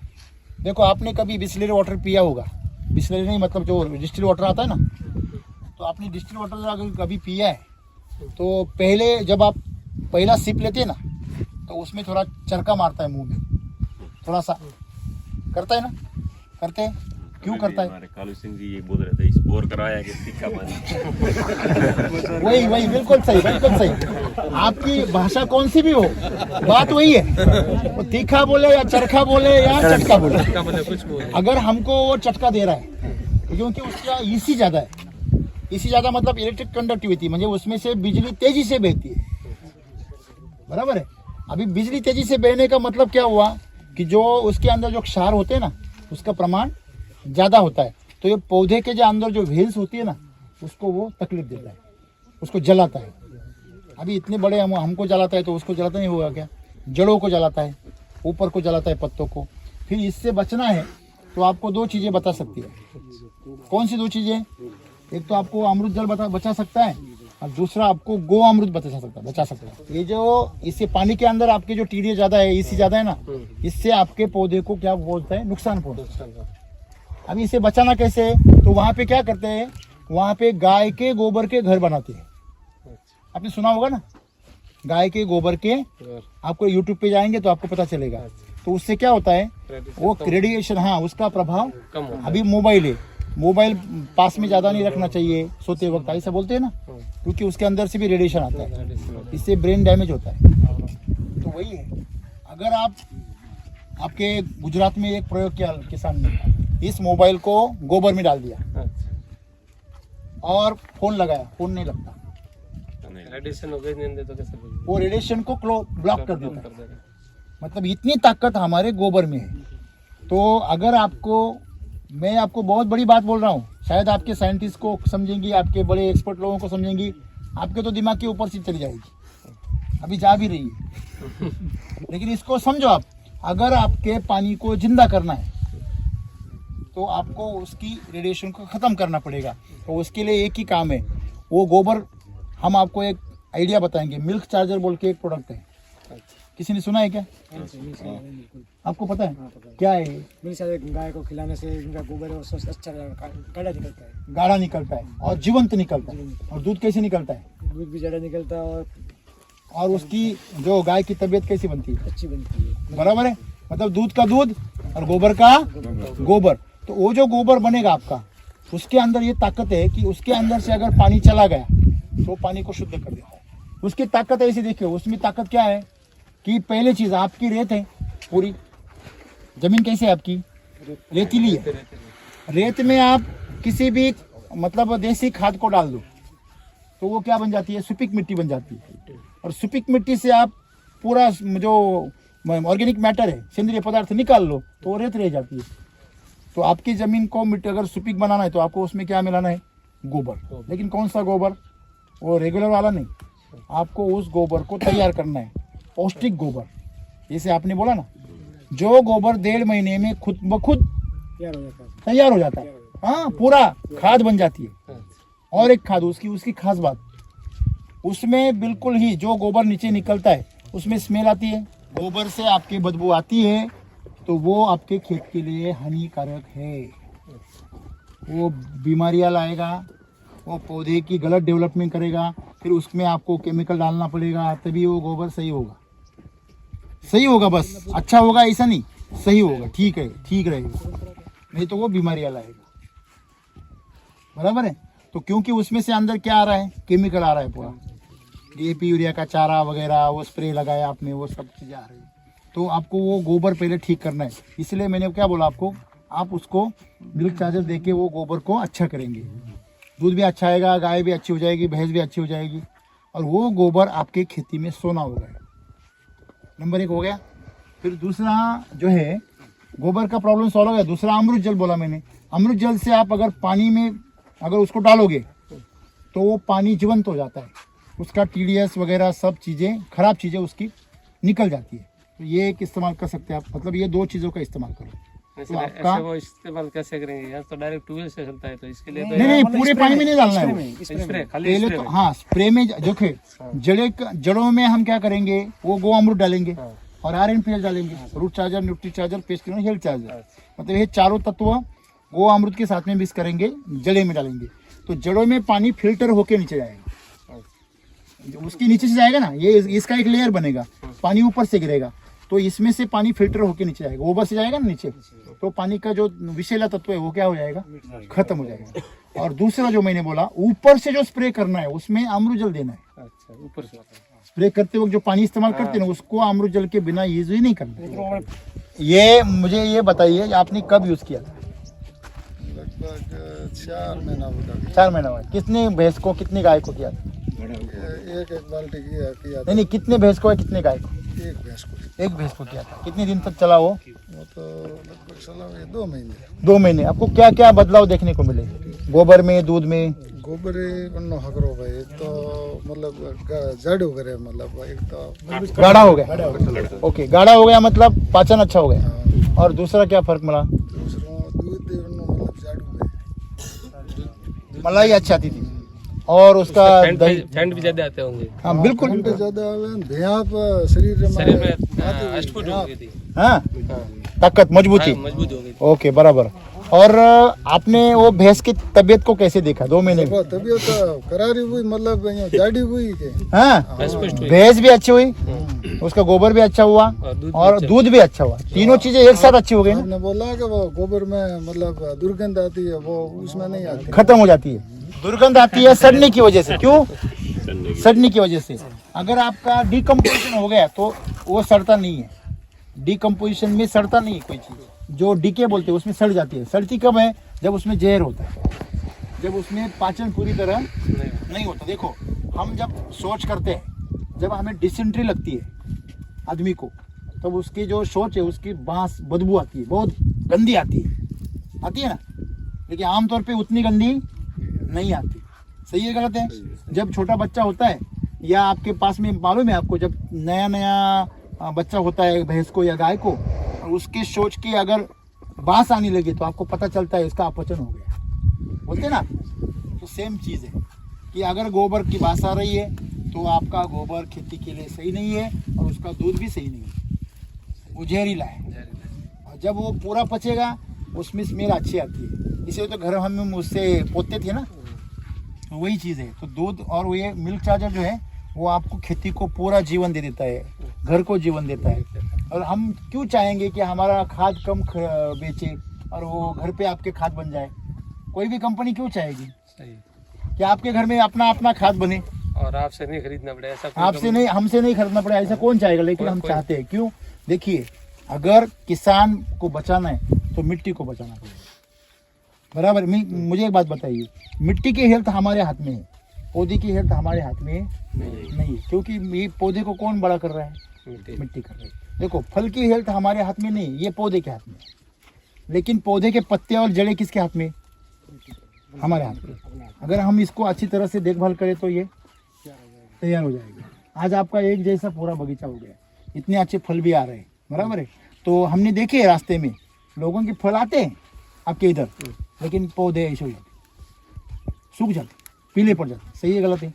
देखो, आपने कभी बिस्लरी वाटर पिया होगा? बिस्लरी नहीं, मतलब जो डिस्टिल वाटर आता है ना, तो आपने डिस्टिल वाटर अगर कभी पिया है तो पहले जब आप पहला सिप लेते हैं ना, तो उसमें थोड़ा चरका मारता है मुंह में, थोड़ा सा करता है ना, करते हैं। क्यों करता है? हमारे कालू सिंह जी ये बोल रहे थे, इस बोर कराया कि तीखा पानी। वही बिल्कुल सही, बिल्कुल सही। आपकी भाषा कौन सी भी हो, बात वही है। वो तीखा बोले या चरखा बोले या चटका बोले, क्या बोले, कुछ बोले। अगर हमको वो चटका दे रहा है क्योंकि उसका EC ज़्यादा है। EC ज़्यादा मतलब इलेक्ट्रिक कंडक्टिविटी, म्हणजे उसमें से बिजली तेजी से बहती है, बराबर है। अभी बिजली तेजी से बहने का मतलब क्या हुआ कि जो उसके अंदर जो क्षार होते हैं ना, उसका प्रमाण ज़्यादा होता है। तो ये पौधे के जो अंदर जो व्हील्स होती है ना, उसको वो तकलीफ देता है, उसको जलाता है। अभी इतने बड़े हमको जलाता है तो उसको जलाता नहीं होगा क्या? जड़ों को जलाता है, ऊपर को जलाता है, पत्तों को। फिर इससे बचना है तो आपको 2 चीज़ें बता सकती है। कौन सी 2 चीज़ें? एक तो आपको अमृत जल बचा सकता है, और दूसरा आपको गो अमृत बचा सकता है। ये जो इससे पानी के अंदर आपके जो TDS ज़्यादा है, EC ज़्यादा है ना, इससे आपके पौधे को क्या बोलता है? नुकसान पहुँचता है। अभी इसे बचाना कैसे? तो वहाँ पे क्या करते हैं? वहाँ पे गाय के गोबर के घर बनाते हैं। आपने सुना होगा ना, गाय के गोबर के। आपको YouTube पे जाएंगे तो आपको पता चलेगा। तो उससे क्या होता है? वो रेडिएशन, हाँ, उसका प्रभाव कम होता है। अभी मोबाइल है, मोबाइल पास में ज़्यादा नहीं रखना चाहिए सोते वक्त, ऐसा बोलते हैं ना, क्योंकि उसके अंदर से भी रेडिएशन आता है, इससे ब्रेन डैमेज होता है। तो वही है। अगर आपके गुजरात में एक प्रयोग किया किसान ने, इस मोबाइल को गोबर में डाल दिया और फोन लगाया, फोन नहीं लगता, रेडिएशन हो गई, नहीं तो कैसे बोलेंगे? वो रेडिएशन को ब्लॉक कर देता है। मतलब इतनी ताकत हमारे गोबर में है। तो अगर आपको मैं आपको बहुत बड़ी बात बोल रहा हूँ, शायद आपके साइंटिस्ट को समझेंगी, आपके बड़े एक्सपर्ट लोगों को समझेंगी, आपके तो दिमाग के ऊपर से चली जाएगी, अभी जा भी रही है। लेकिन इसको समझो आप, अगर आपके पानी को जिंदा करना है तो आपको उसकी रेडिएशन को ख़त्म करना पड़ेगा। तो उसके लिए एक ही काम है, वो गोबर, हम आपको एक आइडिया बताएंगे, मिल्क चार्जर बोल के एक प्रोडक्ट है, किसी ने सुना है क्या? आपको पता है क्या है? मिल्क चार्जर गाय को खिलाने से इनका गोबर है वो स्वस्थ अच्छा गाढ़ा निकलता है, गाढ़ा निकलता है और जीवंत निकलता है। और दूध कैसे निकलता है? दूध भी ज़्यादा निकलता है और उसकी जो गाय की तबीयत कैसी बनती है? अच्छी बनती है। बराबर है, मतलब दूध का दूध और गोबर का गोबर। तो वो जो गोबर बनेगा आपका, उसके अंदर ये ताकत है कि उसके अंदर से अगर पानी चला गया तो पानी को शुद्ध कर देता है। उसकी ताकत ऐसे देखिए, उसमें ताकत क्या है कि पहले चीज़ आपकी रेत है, पूरी जमीन कैसे है आपकी? रेतीली है। रेत में आप किसी भी मतलब देसी खाद को डाल दो तो वो क्या बन जाती है? सुपीक मिट्टी बन जाती है। और सुपीक मिट्टी से आप पूरा जो ऑर्गेनिक मैटर है, सेंद्रीय पदार्थ निकाल लो तो वो रेत रह जाती है। तो आपकी ज़मीन को मिट्टी अगर सुपीक बनाना है तो आपको उसमें क्या मिलाना है? गोबर। लेकिन कौन सा गोबर? वो रेगुलर वाला नहीं, आपको उस गोबर को तैयार करना है, पौष्टिक गोबर। जैसे आपने बोला ना, जो गोबर 1.5 महीने में खुद ब खुद तैयार हो जाता है, हाँ, पूरा खाद बन जाती है। और एक खाद उसकी खास बात, उसमें बिल्कुल ही जो गोबर नीचे निकलता है उसमें स्मेल आती है, गोबर से आपकी बदबू आती है, तो वो आपके खेत के लिए हानिकारक है। वो बीमारियां लाएगा, वो पौधे की गलत डेवलपमेंट करेगा, फिर उसमें आपको केमिकल डालना पड़ेगा, तभी वो गोबर सही होगा। सही होगा, बस अच्छा होगा ऐसा नहीं, सही होगा, ठीक है, ठीक रहेगा, नहीं तो वो बीमारियां लाएगा। बराबर है। तो क्योंकि उसमें से अंदर क्या आ रहा है? केमिकल आ रहा है, पूरा DAP यूरिया का चारा वगैरह, वो स्प्रे लगाया आपने, वो सब चीज़ें आ रही है। तो आपको वो गोबर पहले ठीक करना है। इसलिए मैंने क्या बोला आपको, आप उसको मिल्क चार्जर दे के वो गोबर को अच्छा करेंगे, दूध भी अच्छा आएगा, गाय भी अच्छी हो जाएगी, भैंस भी अच्छी हो जाएगी, और वो गोबर आपके खेती में सोना होगा। नंबर 1 हो गया। फिर दूसरा जो है, गोबर का प्रॉब्लम सॉल्व हो गया। दूसरा अमृत जल बोला मैंने। अमृत जल से आप अगर पानी में अगर उसको डालोगे तो वो पानी जीवंत हो जाता है, उसका TDS वगैरह सब चीज़ें, खराब चीज़ें उसकी निकल जाती है। तो ये एक इस्तेमाल कर सकते हैं आप, मतलब ये 2 चीज़ों का इस्तेमाल करो। तो आपका वो इस्तेमाल कैसे करेंगे? यहाँ तो डायरेक्ट ट्यूबवेल से चलता है, तो इसके लिए तो नहीं, पूरे पानी में नहीं डालना है वो। स्प्रे, खाली पहले स्प्रे तो में। हाँ, स्प्रे में देखे, जड़ों में हम क्या करेंगे, वो गो अमृत डालेंगे और RNPL डालेंगे, root charger, nutri charger, pest cleaner, health charger, मतलब ये चारों तत्व गो अमृत के साथ में मिक्स करेंगे, जड़े में डालेंगे। तो जड़ों में पानी फिल्टर होके नीचे जाएगा, उसकी नीचे से जाएगा ना, ये इसका एक लेयर बनेगा, पानी ऊपर से गिरेगा, तो इसमें से पानी फिल्टर होके नीचे जाएगा, ऊपर से जाएगा ना नीचे, तो पानी का जो विषैला तत्व है वो क्या हो जाएगा? खत्म हो जाएगा। और दूसरा जो मैंने बोला, ऊपर से जो स्प्रे करना है उसमें अमृत जल देना है। अच्छा, ऊपर से स्प्रे करते वक्त जो पानी इस्तेमाल करते हैं ना, उसको अमृत जल के बिना यूज ही नहीं करना। ये मुझे ये बताइए, आपने कब यूज किया था? लगभग 4 महीना होगा। 4 महीना हुआ। कितने भैंस को, कितनी गाय को किया था? एक बाल्टी किया था। नहीं, कितने भैंस को है, कितने गाय को? एक भैंस को। एक भैंस को किया था। कितने दिन तक चला वो? वो तो लगभग चला 2 महीने। 2 महीने। आपको क्या क्या बदलाव देखने को मिले गोबर में, दूध में? गोबर बनो हकरो भाई, एक तो मतलब जड़ हो गए, मतलब एक तो गाढ़ा हो गया। ओके, गाढ़ा हो गया मतलब पाचन अच्छा हो गया। और दूसरा क्या फर्क मिला? दूसरों दूध मतलब जड़ हो गए, मलाई अच्छी आती थी, और उसका दही, फैंट भी ज्यादा आते होंगे, हाँ बिल्कुल, ठंडे ज्यादा आवे, भेड़ शरीर शरीर में अष्टपुट हो गई थी, हाँ, ताकत, मजबूती, मजबूत हो गई। ओके, बराबर। और आपने वो भैंस की तबीयत को कैसे देखा 2 महीने में? तबीयत करारी हुई, मतलब जाडी हुई के, हाँ, स्पष्ट हुई, भैंस भी अच्छी हुई, उसका गोबर भी अच्छा हुआ, और दूध भी अच्छा हुआ, तीनों चीजें एक साथ अच्छी हो गई ना। आपने बोला कि वो गोबर में मतलब दुर्गंध आती है, वो उसमें नहीं आती, खत्म हो जाती है। दुर्गंध आती है सड़ने की वजह से। क्यों? सड़ने की वजह से। अगर आपका डिकम्पोजिशन हो गया तो वो सड़ता नहीं है। डिकम्पोजिशन में सड़ता नहीं है कोई चीज़, जो डीके बोलते हैं उसमें सड़ जाती है। सड़ती कब है? जब उसमें जहर होता है, जब उसमें पाचन पूरी तरह नहीं होता। देखो, हम जब शौच करते हैं, जब हमें डिसेंट्री लगती है आदमी को, तब उसकी जो शौच है उसकी बांस बदबू आती है, बहुत गंदी आती है। आती है ना, लेकिन आमतौर पे उतनी गंदी नहीं आती। सही है गलत है? जब छोटा बच्चा होता है या आपके पास में मालूम है आपको, जब नया नया बच्चा होता है भैंस को या गाय को, और उसके सोच की अगर बांस आने लगे तो आपको पता चलता है इसका अपचन हो गया, बोलते ना। तो सेम चीज़ है कि अगर गोबर की बांस आ रही है तो आपका गोबर खेती के लिए सही नहीं है और उसका दूध भी सही नहीं है, वो जहरीला है। और जब वो पूरा पचेगा उसमें स्मेल अच्छी आती है। इसे तो घर हम उससे पोतते थे ना, तो वही चीज़ है। तो दूध और ये मिल्क चार्जर जो है वो आपको खेती को पूरा जीवन दे देता है, घर को जीवन देता है। और हम क्यों चाहेंगे कि हमारा खाद कम बेचे और वो घर पे आपके खाद बन जाए? कोई भी कंपनी क्यों चाहेगी सही कि आपके घर में अपना अपना खाद बने, और आपसे नहीं खरीदना पड़े ऐसा कोई आपसे नहीं, हमसे नहीं खरीदना पड़े, ऐसा कौन चाहेगा? लेकिन हम चाहते हैं। क्यों? देखिए, अगर किसान को बचाना है तो मिट्टी को बचाना पड़ेगा, बराबर। मुझे एक बात बताइए, मिट्टी की हेल्थ हमारे हाथ में है, पौधे की हेल्थ हमारे हाथ में नहीं है। क्योंकि ये पौधे को कौन बड़ा कर रहा है? मिट्टी कर रही है। देखो, फल की हेल्थ हमारे हाथ में नहीं, ये पौधे के हाथ में है। लेकिन पौधे के पत्ते और जड़ें किसके हाथ में? हमारे हाथ में। अगर हम इसको अच्छी तरह से देखभाल करें तो ये तैयार हो जाएगा। आज आपका एक जैसा पूरा बगीचा हो गया, इतने अच्छे फल भी आ रहे हैं, बराबर है। तो हमने देखे रास्ते में लोगों के फल आते हैं आपके इधर, लेकिन पौधे ऐसे हो जाते, सूख जाते, पीले पड़ जाते। सही है गलत है?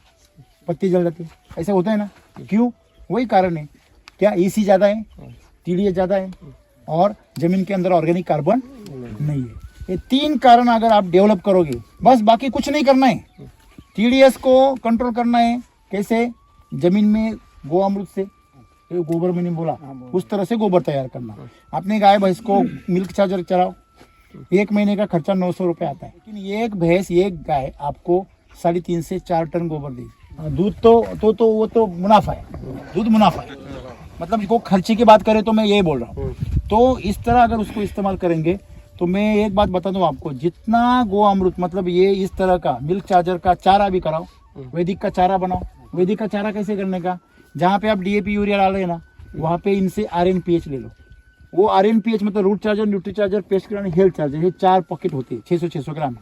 पत्ती जल जाती, ऐसा होता है ना। क्यों? वही कारण है। क्या ईसी ज़्यादा है, टीडीएस ज़्यादा है, और ज़मीन के अंदर ऑर्गेनिक कार्बन नहीं है। ये 3 कारण अगर आप डेवलप करोगे, बस बाकी कुछ नहीं करना है। टीडीएस को कंट्रोल करना है। कैसे? ज़मीन में गोअमृत से, गोबर मैंने बोला, उस तरह से गोबर तैयार करना। अपने गाय भैंस को मिल्क चार्जर चलाओ, 1 महीने का खर्चा 900 रुपये आता है। लेकिन एक भैंस एक गाय आपको 3.5 से 4 टन गोबर देगी। दूध तो वो तो मुनाफा है, दूध मुनाफा है। मतलब इसको खर्चे की बात करें तो मैं ये बोल रहा हूँ। तो इस तरह अगर उसको इस्तेमाल करेंगे तो मैं एक बात बता दूं आपको, जितना गो अमृत, मतलब ये इस तरह का मिल्क चार्जर का चारा भी कराओ, वैदिक का चारा बनाओ। वैदिक का चारा कैसे करने का? जहाँ पे आप डीएपी यूरिया डाल रहे हैं ना, वहाँ पे इनसे RNPH ले लो। वो RNPH मतलब root charger, nutri charger, pest killer, health charger, ये 4 पॉकेट होते हैं, 600 ग्राम।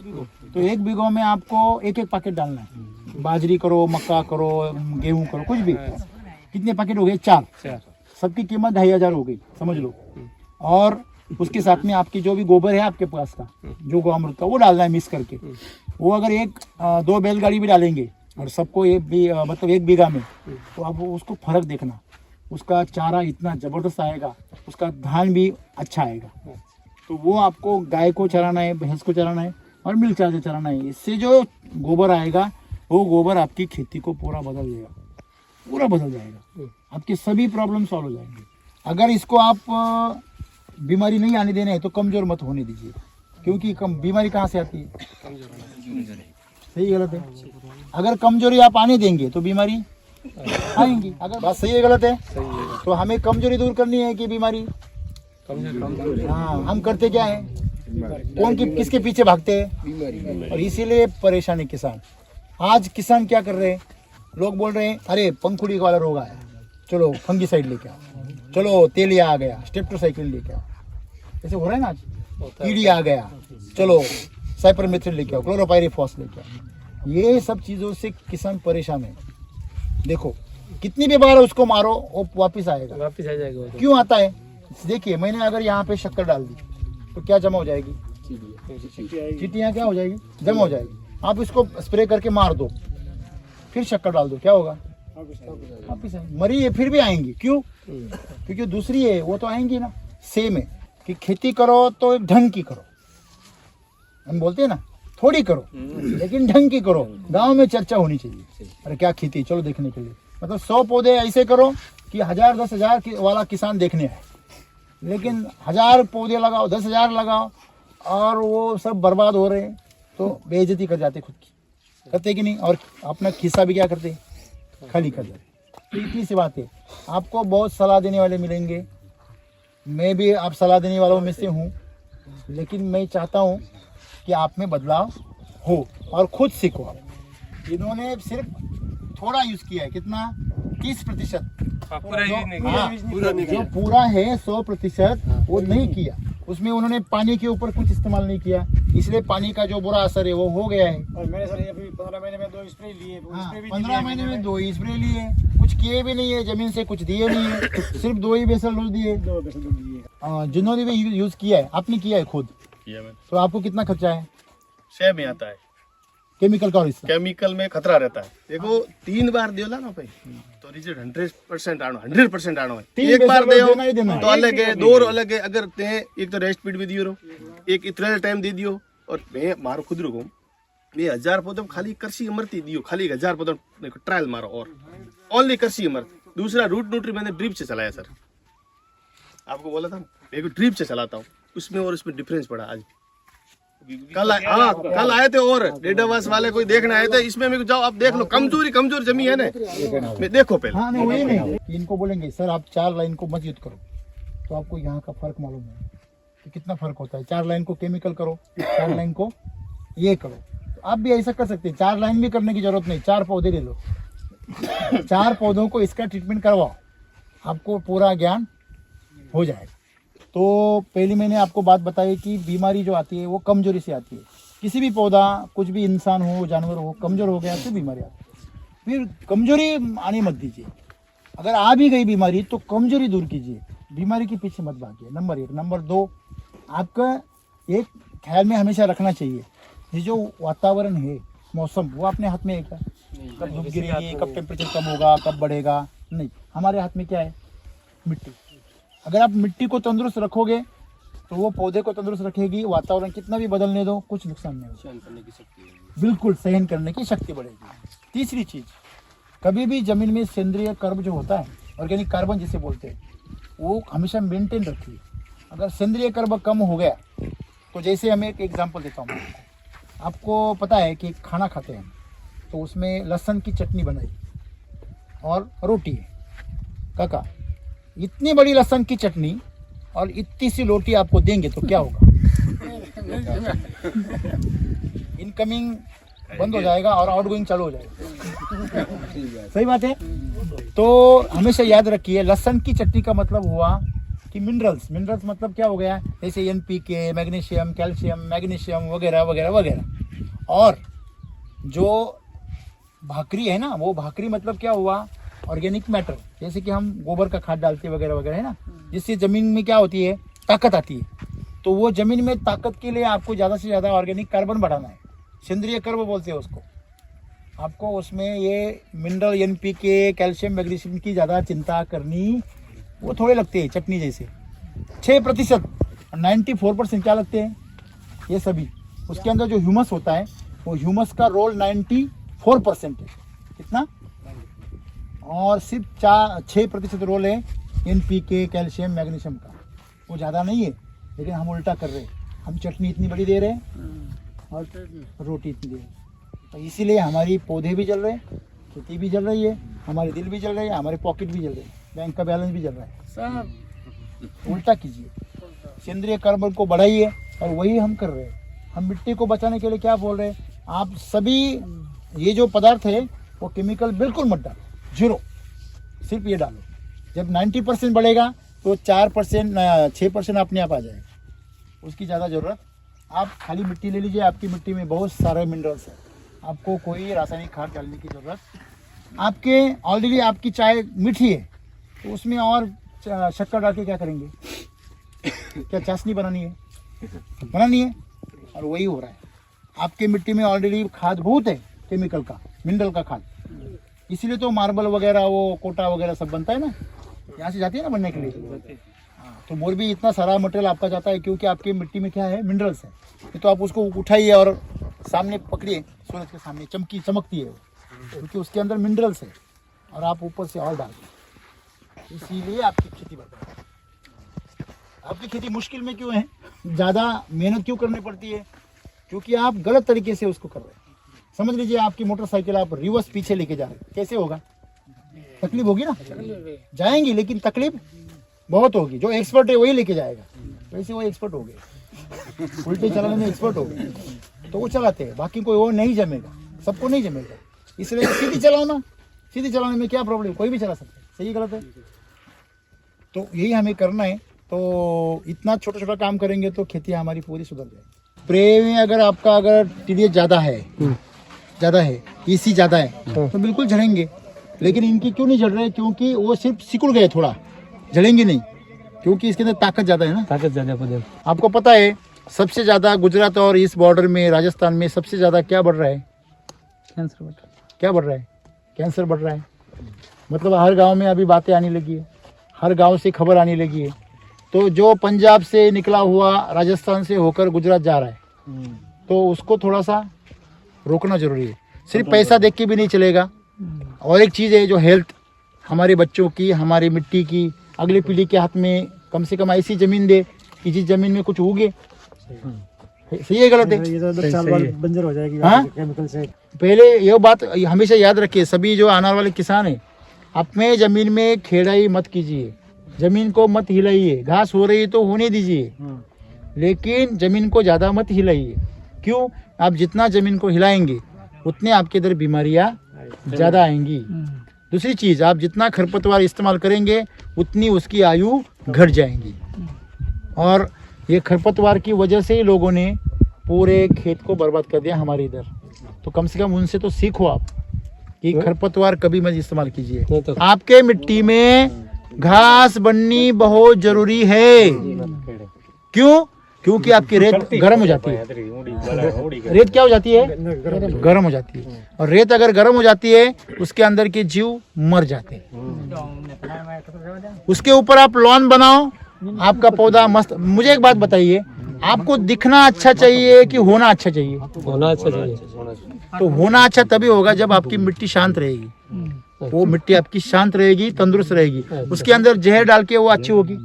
तो 1 बीघा में आपको 1 पैकेट डालना है। बाजरी करो, मक्का करो, गेहूं करो, कुछ भी। कितने पैकेट हो गए? 4। सबकी कीमत 2500 हो गई, समझ लो। और उसके साथ में आपकी जो भी गोबर है आपके पास का, जो गोअमृत का, वो डालना है मिक्स करके। वो अगर 1-2 बैलगाड़ी भी डालेंगे और सबको मतलब 1 बीघा में, तो आप उसको फर्क देखना। उसका चारा इतना ज़बरदस्त आएगा, उसका धान भी अच्छा आएगा। तो वो आपको गाय को चराना है, भैंस को चराना है और मिल्क चार्जर चराना है। इससे जो गोबर आएगा वो गोबर आपकी खेती को पूरा बदल देगा, पूरा बदल जाएगा। आपके सभी प्रॉब्लम सॉल्व हो जाएंगे। अगर इसको आप बीमारी नहीं आने देना है तो कमज़ोर मत होने दीजिए, क्योंकि बीमारी कहाँ से आती है? सही गलत है? अगर कमजोरी आप आने देंगे तो बीमारी आएंगी। अगर बात सही है गलत है? तो हमें कमजोरी दूर करनी है कि बीमारी? हाँ, हम करते क्या है? किसके पीछे भागते हैं? और इसीलिए परेशानी किसान। आज किसान क्या कर रहे हैं? लोग बोल रहे हैं अरे पंखुड़ी वाला रोग आया, चलो फंगीसाइड लेके आओ, चलो तेलिया आ गया, स्ट्रेप्टोसाइक्लिन लेके आओ। ऐसे हो रहा है ना आज। कीड़ी आ गया, चलो साइपरमेथ्रिन लेके आओ, क्लोरोपाइरीफॉस लेके आओ। ये सब चीज़ों से किसान परेशान है। देखो कितनी भी बार उसको मारो वो वापस आएगा, वापस आ जाएगा। क्यों आता है? देखिए, मैंने अगर यहाँ पे शक्कर डाल दी तो क्या जमा हो जाएगी? चींटियाँ क्या हो जाएगी? जमा हो जाएगी। आप इसको स्प्रे करके मार दो, फिर शक्कर डाल दो, क्या होगा? वापिस आएंगी। मरी है फिर भी आएंगी। क्यों? क्योंकि दूसरी है, वो तो आएंगी ना। सेम है कि खेती करो तो ढंग की करो। हम बोलते हैं ना, थोड़ी करो लेकिन ढंग की करो। गांव में चर्चा होनी चाहिए, अरे क्या खेती, चलो देखने के लिए। मतलब 100 पौधे ऐसे करो कि 1000-10,000 वाला किसान देखने आए। लेकिन 1000 पौधे लगाओ, 10,000 लगाओ और वो सब बर्बाद हो रहे हैं, तो बेइज्जती कर जाते खुद की, करते कि नहीं? और अपना खिस्सा भी क्या करते? खाली कर जाते। इतनी सी बात है। आपको बहुत सलाह देने वाले मिलेंगे, मैं भी आप सलाह देने वालों में से हूँ, लेकिन मैं चाहता हूँ कि आप में बदलाव हो और खुद सीखो। आप इन्होंने सिर्फ थोड़ा यूज किया है, कितना? 30%। जो पूरा है 100% वो नहीं किया। उसमें उन्होंने पानी के ऊपर कुछ इस्तेमाल नहीं किया, इसलिए पानी का जो बुरा असर है वो हो गया है। और मैंने सर ये अभी 15 महीने में 2 स्प्रे लिए, 15 महीने में 2 ही स्प्रे लिए, कुछ किए भी नहीं है, जमीन से कुछ दिए नहीं है, सिर्फ 2 ही बेसल डोज दिए। 2 पैसे दिए। जिन्होंने भी यूज किया है, आपने किया है खुद, किया मैंने। तो आपको कितना खर्चा है शय में आता है, केमिकल का और इसका? केमिकल में खतरा रहता है। देखो 3 बार दियोला ना भाई तो रिजल्ट 100% आनो, 100% आनो है। 3 एक बार बेसल दे देना ही देना है। तो अलग है, 2 अलग है। अगर ते एक तो रेस्ट पीरियड भी दियो रो, एक इतना टाइम दे दियो। और मैं मारो खुद रुको, मैं 1000 पौधे खाली कृषि अमृत दियो, खाली 1000 पौधे ट्रायल मारो और ओनली कृषि अमृत। दूसरा रूट न्यूट्री मैंने ड्रिप से चलाया सर, आपको बोला था मैं को ड्रिप से चलाता हूँ, उसमें और उसमें डिफरेंस पड़ा। आज कल आए थे और डेटावास वाले कोई देखने आए थे, इसमें मेरे को जाओ आप देख लो, कमजोरी जमी है ना, मैं देखो पहले। हाँ नहीं वही नहीं, इनको बोलेंगे सर आप 4 लाइन को मत यूज करो, तो आपको यहाँ का फर्क मालूम है कि कितना फर्क होता है। 4 लाइन को केमिकल करो, 4 लाइन को ये करो, तो आप भी ऐसा कर सकते हैं। 4 लाइन भी करने की जरूरत नहीं, 4 पौधे ले लो, 4 पौधों को इसका ट्रीटमेंट करवाओ, आपको पूरा ज्ञान हो जाएगा। तो पहले मैंने आपको बात बताई कि बीमारी जो आती है वो कमजोरी से आती है। किसी भी पौधा, कुछ भी इंसान हो, जानवर हो, कमजोर हो गया तो बीमारी आती है। फिर कमजोरी आने मत दीजिए, अगर आ भी गई बीमारी तो कमजोरी दूर कीजिए, बीमारी के पीछे मत भागिए। नंबर 1। नंबर 2, आपका एक ख्याल में हमेशा रखना चाहिए, ये जो वातावरण है, मौसम, वो अपने हाथ में है क्या? कब धूप गिरेगी, कब टेम्परेचर कम होगा, कब बढ़ेगा, नहीं। हमारे हाथ में क्या है? मिट्टी। अगर आप मिट्टी को तंदुरुस्त रखोगे तो वो पौधे को तंदुरुस्त रखेगी। वातावरण कितना भी बदलने दो, कुछ नुकसान नहीं होगा, बिल्कुल सहन करने की शक्ति बढ़ेगी। तीसरी चीज, कभी भी जमीन में सेंद्रीय कर्ब जो होता है, ऑर्गेनिक कार्बन जिसे बोलते हैं, वो हमेशा मेंटेन रखिए। अगर सेंद्रीय कर्ब कम हो गया तो जैसे हम एक एग्जांपल देता हूँ आपको, पता है कि खाना खाते हैं तो उसमें लहसुन की चटनी बनाई और रोटी है। काका, इतनी बड़ी लहसुन की चटनी और इतनी सी रोटी आपको देंगे तो क्या होगा? इनकमिंग बंद हो जाएगा और आउटगोइंग चालू हो जाएगा। सही बात है। तो हमेशा याद रखिए, लहसुन की चटनी का मतलब हुआ कि मिनरल्स मतलब क्या हो गया? जैसे NPK, मैग्नीशियम, कैल्शियम, मैग्नीशियम वगैरह वगैरह वगैरह। और जो भाकरी है ना, वो भाकरी मतलब क्या हुआ? ऑर्गेनिक मैटर, जैसे कि हम गोबर का खाद डालते वगैरह वगैरह है ना, जिससे जमीन में क्या होती है? ताकत आती है। तो वो जमीन में ताकत के लिए आपको ज़्यादा से ज़्यादा ऑर्गेनिक कार्बन बढ़ाना है, सेंद्रीय कर्ब बोलते हैं उसको। आपको उसमें ये मिनरल, NPK, कैल्शियम, मैग्नीशियम की ज़्यादा चिंता करनी, वो थोड़े लगते हैं चटनी जैसे। 6% 94% क्या लगते हैं? ये सभी। उसके अंदर जो ह्यूमस होता है, वो ह्यूमस का रोल 94% है। कितना? और सिर्फ 6% रोल है NPK, कैल्शियम, मैग्नीशियम का। वो ज़्यादा नहीं है, लेकिन हम उल्टा कर रहे हैं। हम चटनी इतनी बड़ी दे रहे हैं और रोटी इतनी दे रहे हैं। तो इसीलिए हमारी पौधे भी जल रहे हैं, खेती भी जल रही है, हमारे दिल भी जल रहे हैं, हमारे पॉकेट भी जल रहे हैं, बैंक का बैलेंस भी जल रहा है। सब उल्टा कीजिए, सेंद्रीय कार्बन को बढ़ाइए, और वही हम कर रहे हैं। हम मिट्टी को बचाने के लिए क्या बोल रहे हैं? आप सभी ये जो पदार्थ है वो केमिकल बिल्कुल मत डालो, 0। सिर्फ ये डालो। जब 90% बढ़ेगा तो 6% अपने आप आ जाएगा, उसकी ज़्यादा ज़रूरत। आप खाली मिट्टी ले लीजिए, आपकी मिट्टी में बहुत सारे मिनरल्स हैं, आपको कोई रासायनिक खाद डालने की ज़रूरत। आपके ऑलरेडी आपकी चाय मीठी है तो उसमें और शक्कर डाल के क्या करेंगे? क्या चाशनी बनानी है? बनानी है। और वही हो रहा है, आपके मिट्टी में ऑलरेडी खाद बहुत है, केमिकल का, मिनरल का खाद। इसीलिए तो मार्बल वगैरह, वो कोटा वगैरह सब बनता है ना, यहाँ से जाती है ना बनने के लिए। हाँ, तो मोरबी इतना सारा मटेरियल आपका जाता है क्योंकि आपकी मिट्टी में क्या है? मिनरल्स है। ये तो आप उसको उठाइए और सामने पकड़िए, सूरज के सामने चमकती है वो, क्योंकि उसके अंदर मिनरल्स है, और आप ऊपर से और डालते, इसीलिए आपकी खेती बढ़ रही है। आपकी खेती मुश्किल में क्यों है? ज़्यादा मेहनत क्यों करनी पड़ती है? क्योंकि आप गलत तरीके से उसको कर रहे हैं। समझ लीजिए, आपकी मोटरसाइकिल आप रिवर्स पीछे लेके जा रहे हैं, कैसे होगा? तकलीफ होगी ना, जाएंगी, लेकिन तकलीफ बहुत होगी। जो एक्सपर्ट है वही लेके जाएगा, वैसे वो एक्सपर्ट हो गए, उल्टे चलाने में एक्सपर्ट हो गए, तो वो चलाते हैं, बाकी कोई वो नहीं जमेगा, सबको नहीं जमेगा। इसलिए सीधी चलाओ ना, सीधी चलाने में क्या प्रॉब्लम? कोई भी चला सकता है, सही गलत है। तो यही हमें करना है तो इतना छोटा छोटा काम करेंगे तो खेती हमारी पूरी सुधर जाएगी। स्प्रे में अगर टीडीएस ज़्यादा है ईसी ज़्यादा है तो बिल्कुल झड़ेंगे, लेकिन इनकी क्यों नहीं झड़ रहे? क्योंकि वो सिर्फ सिकुड़ गए, थोड़ा झड़ेंगे नहीं, क्योंकि इसके अंदर ताकत ज़्यादा है ना। ताकत ज्यादा पौधे। आपको पता है सबसे ज़्यादा गुजरात और इस बॉर्डर में राजस्थान में सबसे ज़्यादा क्या बढ़ रहा है? कैंसर बढ़ रहा है। क्या बढ़ रहा है? कैंसर बढ़ रहा है। मतलब हर गांव में अभी बातें आने लगी है, हर गांव से खबर आने लगी है। तो जो पंजाब से निकला हुआ राजस्थान से होकर गुजरात जा रहा है तो उसको थोड़ा सा रोकना जरूरी है। सिर्फ पैसा देख के भी नहीं चलेगा। और एक चीज़ है जो हेल्थ हमारे बच्चों की, हमारी मिट्टी की, अगली पीढ़ी के हाथ में कम से कम ऐसी ज़मीन दे कि जिस ज़मीन में कुछ उगे। सही है गलत है? ये तो 10 साल बाद बंजर हो जाएगी हाँ? केमिकल से। पहले ये बात हमेशा याद रखिए, सभी जो आने वाले किसान हैं, अपने ज़मीन में खेड़ाई मत कीजिए, ज़मीन को मत हिलाइए। घास हो रही है तो होने दीजिए, लेकिन ज़मीन को ज़्यादा मत हिलाइए। क्यों? आप जितना ज़मीन को हिलाएंगे उतने आपके इधर बीमारियाँ ज़्यादा आएंगी। दूसरी चीज़, आप जितना खरपतवार इस्तेमाल करेंगे उतनी उसकी आयु घट जाएंगी। और ये खरपतवार की वजह से ही लोगों ने पूरे खेत को बर्बाद कर दिया हमारे इधर। तो कम से कम उनसे तो सीखो आप कि खरपतवार कभी मत इस्तेमाल कीजिए। आपके मिट्टी में घास बननी बहुत जरूरी है। क्यों? क्योंकि आपकी रेत गर्म हो जाती है। रेत क्या हो जाती है? गर्म हो जाती है। और रेत अगर गर्म हो जाती है उसके अंदर के जीव मर जाते हैं। उसके ऊपर आप लॉन बनाओ, आपका पौधा मस्त। मुझे एक बात बताइए, आपको दिखना अच्छा चाहिए कि होना अच्छा चाहिए? होना अच्छा चाहिए। तो होना अच्छा तभी होगा जब आपकी मिट्टी शांत रहेगी। वो मिट्टी आपकी शांत रहेगी, तंदुरुस्त रहेगी। उसके अंदर जहर डाल के वो अच्छी होगी।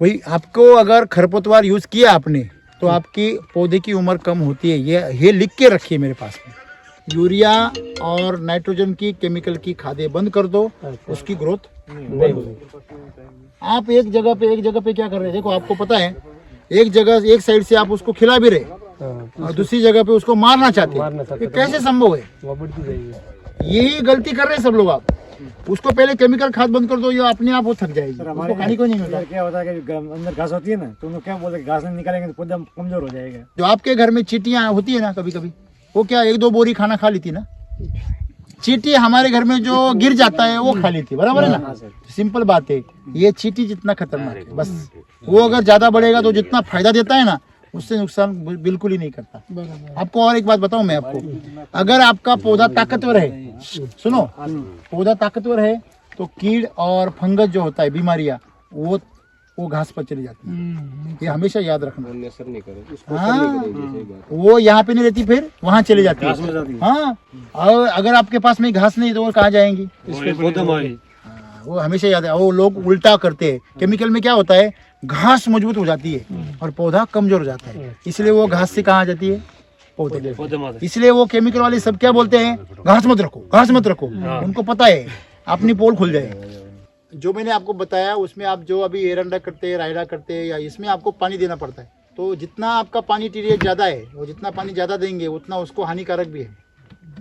वही आपको अगर खरपतवार यूज किया आपने तो आपकी पौधे की उम्र कम होती है। ये लिख के रखिए मेरे पास में। यूरिया और नाइट्रोजन की केमिकल की खादें बंद कर दो, उसकी ग्रोथ बंद हो। आप एक जगह पे क्या कर रहे हैं? देखो, आपको पता है एक साइड से आप उसको खिला भी रहे और दूसरी जगह पे उसको मारना चाहते हैं। ये कैसे संभव है? यही गलती कर रहे हैं सब लोग। आप उसको पहले केमिकल खाद बंद कर दो, ये अपने आप वो थक जाएगी, उसको खाने को नहीं मिलता। क्या होता है कि अंदर घास होती है ना, तो उन्होंने क्या बोलते हैं, घास नहीं निकालेंगे तो पौधा कमजोर हो जाएगा। जो आपके घर में चींटियां होती है ना, कभी कभी वो क्या 1-2 बोरी खाना खा लेती ना। चींटी हमारे घर में जो गिर जाता है वो खा लेती, बराबर है ना? सिंपल बात है। ये चींटी जितना खतरनाक है, बस वो अगर ज्यादा बढ़ेगा तो जितना फायदा देता है ना, उससे नुकसान बिल्कुल ही नहीं करता। आपको और एक बात बताऊं मैं आपको, अगर आपका पौधा ताकतवर है, सुनो, पौधा ताकतवर है तो कीड़ और फंगस जो होता है, बीमारियां, वो घास पर चली जाती है। ये हमेशा याद रखना। हाँ, वो यहाँ पे नहीं रहती, फिर वहाँ चली जाती है। हाँ, और अगर आपके पास में घास नहीं तो वो कहाँ जाएंगी? वो हमेशा याद है। वो लोग उल्टा करते हैं। केमिकल में क्या होता है, घास मजबूत हो जाती है और पौधा कमजोर हो जाता है, इसलिए वो घास से कहाँ जाती है? पौधे। इसलिए वो केमिकल वाले सब क्या बोलते हैं, घास मत रखो, घास मत रखो। उनको पता है अपनी पोल खुल जाए। जो मैंने आपको बताया उसमें आप जो अभी एरंडा करते हैं, रायडा करते हैं, या इसमें आपको पानी देना पड़ता है। तो जितना आपका पानी टीडीएस ज़्यादा है, वो जितना पानी ज़्यादा देंगे उतना उसको हानिकारक भी है।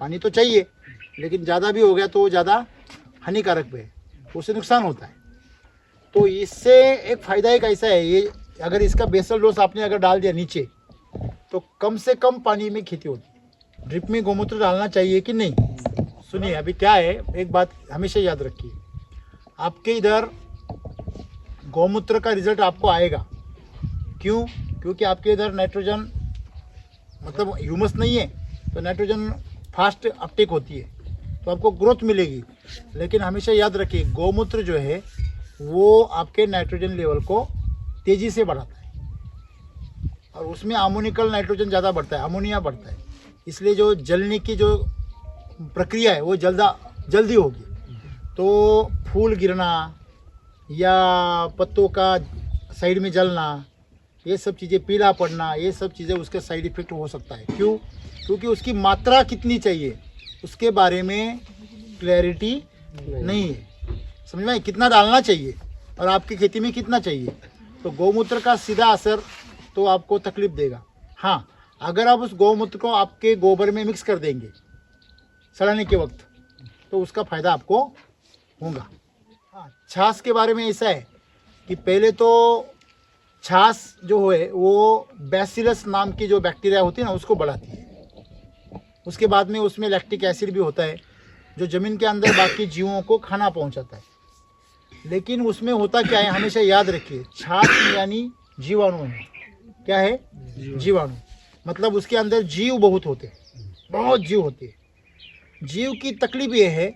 पानी तो चाहिए, लेकिन ज़्यादा भी हो गया तो ज़्यादा हानिकारक भी है, उससे नुकसान होता है। तो इससे एक फ़ायदा एक ऐसा है, ये अगर इसका बेसल डोज आपने अगर डाल दिया नीचे तो कम से कम पानी में खेती होती। ड्रिप में गौमूत्र डालना चाहिए कि नहीं? सुनिए, अभी क्या है, एक बात हमेशा याद रखिए, आपके इधर गौमूत्र का रिजल्ट आपको आएगा। क्यों? क्योंकि आपके इधर नाइट्रोजन मतलब ह्यूमस नहीं है, तो नाइट्रोजन फास्ट अपटेक होती है, तो आपको ग्रोथ मिलेगी। लेकिन हमेशा याद रखिए, गौमूत्र जो है वो आपके नाइट्रोजन लेवल को तेज़ी से बढ़ाता है और उसमें अमोनिकल नाइट्रोजन ज़्यादा बढ़ता है, अमोनिया बढ़ता है। इसलिए जो जलने की जो प्रक्रिया है वो जल्दी होगी। तो फूल गिरना या पत्तों का साइड में जलना, ये सब चीज़ें, पीला पड़ना, ये सब चीज़ें उसका साइड इफेक्ट हो सकता है। क्यों? क्योंकि उसकी मात्रा कितनी चाहिए उसके बारे में क्लैरिटी नहीं है। समझ में? कितना डालना चाहिए और आपकी खेती में कितना चाहिए। तो गौमूत्र का सीधा असर तो आपको तकलीफ देगा। हाँ, अगर आप उस गौमूत्र को आपके गोबर में मिक्स कर देंगे सड़ाने के वक्त, तो उसका फ़ायदा आपको होगा। छाछ के बारे में ऐसा है कि पहले तो छाछ जो है वो बैसिलस नाम की जो बैक्टीरिया होती है ना उसको बढ़ाती है। उसके बाद में उसमें लैक्टिक एसिड भी होता है जो ज़मीन के अंदर बाकी जीवों को खाना पहुंचाता है। लेकिन उसमें होता क्या है, हमेशा याद रखिए, छाछ यानी जीवाणु है। क्या है? जीवाणु। मतलब उसके अंदर जीव बहुत होते हैं, बहुत जीव होते हैं। जीव की तकलीफ ये है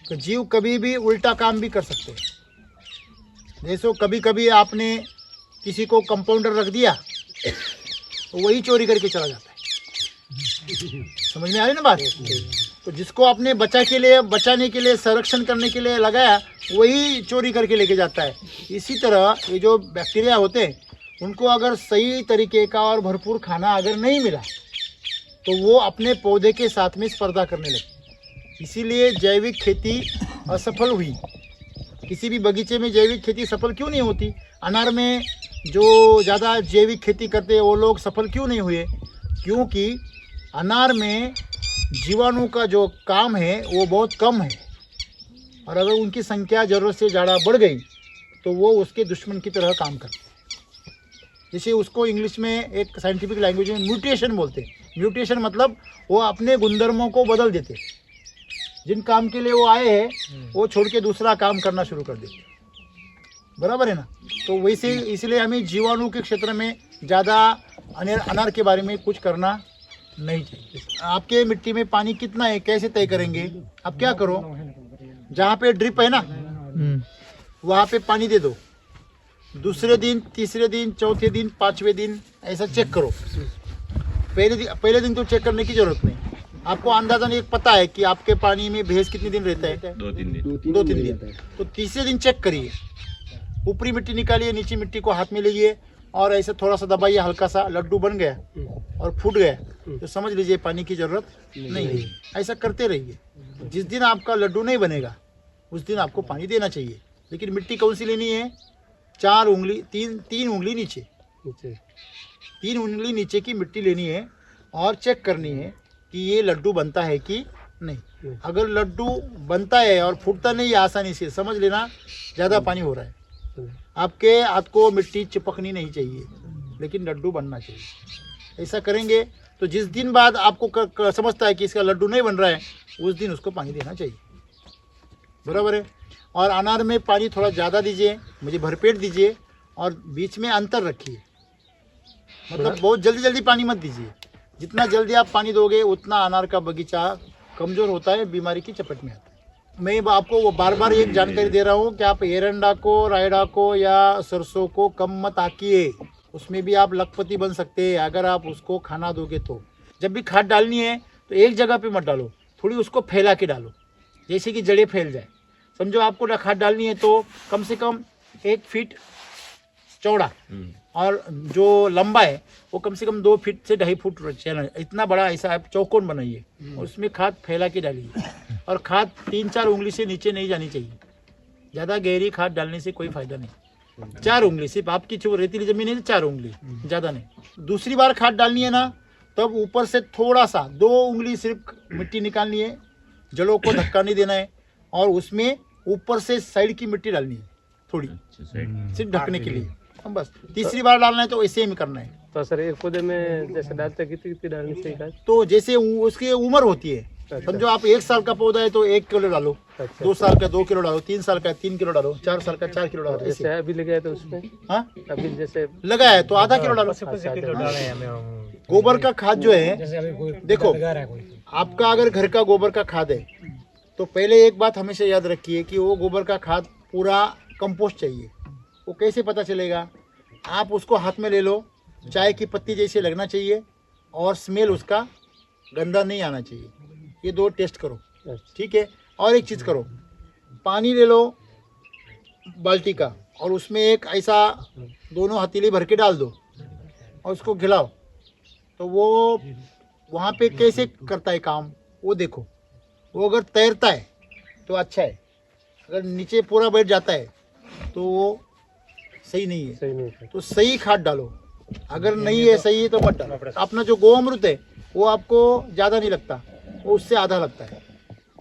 कि जीव कभी भी उल्टा काम भी कर सकते हैं। जैसे कभी कभी आपने किसी को कंपाउंडर रख दिया तो वही चोरी करके चला जाता है। समझ में आ रही ना बात? तो जिसको आपने बचाने के लिए संरक्षण करने के लिए लगाया वही चोरी करके लेके जाता है। इसी तरह ये जो बैक्टीरिया होते हैं उनको अगर सही तरीके का और भरपूर खाना अगर नहीं मिला तो वो अपने पौधे के साथ में स्पर्धा करने लगते। इसीलिए जैविक खेती असफल हुई। किसी भी बगीचे में जैविक खेती सफल क्यों नहीं होती? अनार में जो ज़्यादा जैविक खेती करते हैं वो लोग सफल क्यों नहीं हुए? क्योंकि अनार में जीवाणु का जो काम है वो बहुत कम है, और अगर उनकी संख्या ज़रूरत से ज़्यादा बढ़ गई तो वो उसके दुश्मन की तरह काम करते हैं। जैसे उसको इंग्लिश में एक साइंटिफिक लैंग्वेज में म्यूटेशन बोलते हैं। म्यूटेशन मतलब वो अपने गुणधर्मों को बदल देते हैं। जिन काम के लिए वो आए हैं वो छोड़ के दूसरा काम करना शुरू कर देते हैं। बराबर है ना? तो वैसे इसलिए हमें जीवाणु के क्षेत्र में ज़्यादा अनार के बारे में कुछ करना नहीं चाहिए। आपके मिट्टी में पानी कितना है कैसे तय करेंगे? आप क्या करो, जहाँ पे ड्रिप है ना वहाँ पे पानी दे दो। दूसरे दिन, तीसरे दिन, चौथे दिन, पांचवें दिन ऐसा चेक करो। पहले दिन तो चेक करने की जरूरत नहीं। आपको अंदाजन एक पता है कि आपके पानी में भेज कितने दिन रहता है? 2-3 दिन। 2-3 दिन। तो तीसरे दिन चेक करिए, ऊपरी मिट्टी निकालिए, नीचे मिट्टी को हाथ में लीजिए और ऐसे थोड़ा सा दबाइए, हल्का सा लड्डू बन गया और फूट गया तो समझ लीजिए पानी की जरूरत नहीं है। ऐसा करते रहिए। जिस दिन आपका लड्डू नहीं बनेगा उस दिन आपको पानी देना चाहिए। लेकिन मिट्टी कौन सी लेनी है? 4 उंगली, 3 उंगली नीचे, 3 उंगली नीचे की मिट्टी लेनी है और चेक करनी है कि ये लड्डू बनता है कि नहीं। अगर लड्डू बनता है और फूटता नहीं है आसानी से, समझ लेना ज़्यादा पानी हो रहा है। आपके हाथ को मिट्टी चिपकनी नहीं चाहिए, लेकिन लड्डू बनना चाहिए। ऐसा करेंगे तो जिस दिन बाद आपको समझता है कि इसका लड्डू नहीं बन रहा है उस दिन उसको पानी देना चाहिए। बराबर है? और अनार में पानी थोड़ा ज़्यादा दीजिए, मुझे भरपेट दीजिए और बीच में अंतर रखिए। मतलब बहुत जल्दी जल्दी पानी मत दीजिए। जितना जल्दी आप पानी दोगे उतना अनार का बगीचा कमज़ोर होता है, बीमारी की चपेट में आता है। मैं आपको वो बार बार एक जानकारी दे रहा हूँ कि आप एरंडा को, रायडा को या सरसों को कम मत आकिए। उसमें भी आप लखपति बन सकते हैं अगर आप उसको खाना दोगे तो। जब भी खाद डालनी है तो एक जगह पे मत डालो, थोड़ी उसको फैला के डालो, जैसे कि जड़ें फैल जाए। समझो आपको खाद डालनी है तो कम से कम 1 फीट चौड़ा और जो लंबा है वो कम से कम 2 फीट से 2.5 फुट चैनल, इतना बड़ा ऐसा आप चौकोन बनाइए और उसमें खाद फैला के डालिए। और खाद 3-4 उंगली से नीचे नहीं जानी चाहिए। ज़्यादा गहरी खाद डालने से कोई फायदा नहीं। 4 उंगली, सिर्फ आपकी जो रेतीली जमीन है 4 उंगली, ज़्यादा नहीं। दूसरी बार खाद डालनी है ना तब ऊपर से थोड़ा सा 2 उंगली सिर्फ मिट्टी निकालनी है, जड़ों को धक्का नहीं देना है और उसमें ऊपर से साइड की मिट्टी डालनी है थोड़ी, सिर्फ ढकने के लिए। बस तीसरी बार डालना है तो ऐसे ही करना है। तो सर एक पौधे में जैसे डालते कितनी डालनी चाहिए खाद? तो जैसे उसकी उम्र होती है, समझो आप 1 साल का पौधा है तो 1 किलो डालो, 2 साल का 2 किलो डालो, 3 साल का 3 किलो डालो, 4 साल का 4 किलो डालो। जैसे अभी लगाया तो उसमें, हाँ अभी जैसे लगा है तो आधा किलो डालो। गोबर का खाद जो है, देखो आपका अगर घर का गोबर का खाद है तो पहले एक बात हमेशा याद रखिए कि वो गोबर का खाद पूरा कंपोस्ट चाहिए। वो कैसे पता चलेगा? आप उसको हाथ में ले लो, चाय की पत्ती जैसे लगना चाहिए और स्मेल उसका गंदा नहीं आना चाहिए। ये 2 टेस्ट करो, ठीक है? और एक चीज़ करो, पानी ले लो बाल्टी का और उसमें एक ऐसा 2 हथेली भर के डाल दो और उसको खिलाओ। तो वो वहाँ पे कैसे करता है काम वो देखो। वो अगर तैरता है तो अच्छा है, अगर नीचे पूरा बैठ जाता है तो वो सही नहीं है। सही नहीं है। तो सही खाद डालो, अगर नहीं है सही तो मत डालो। अपना जो गोअमृत है वो आपको ज़्यादा नहीं लगता, वो उससे आधा लगता है।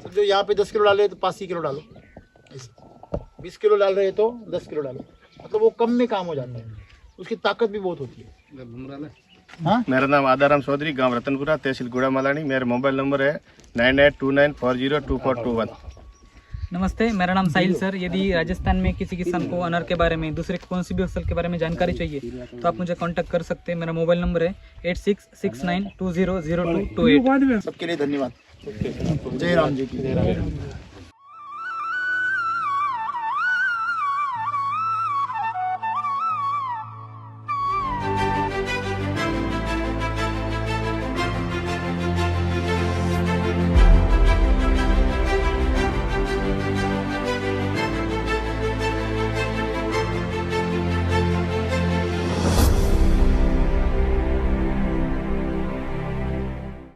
तो जो यहाँ पे 10 किलो डाले तो 5 किलो डालो, 20 किलो डाल रहे हैं तो 10 किलो डालो, मतलब वो कम में काम हो जाता है, उसकी ताकत भी बहुत होती है। हाँ मेरा नाम आदाराम चौधरी, गांव रतनपुरा, तहसील गुड़ा मलानी। मेरा मोबाइल नंबर है 9829402421। नमस्ते, मेरा नाम साहिल सर। यदि राजस्थान में किसी किसान को अनार के बारे में, दूसरे कौन सी भी फसल के बारे में जानकारी चाहिए तो आप मुझे कांटेक्ट कर सकते हैं। मेरा मोबाइल नंबर है 8669200228। सबके लिए धन्यवाद। जय राम जी की जय राम।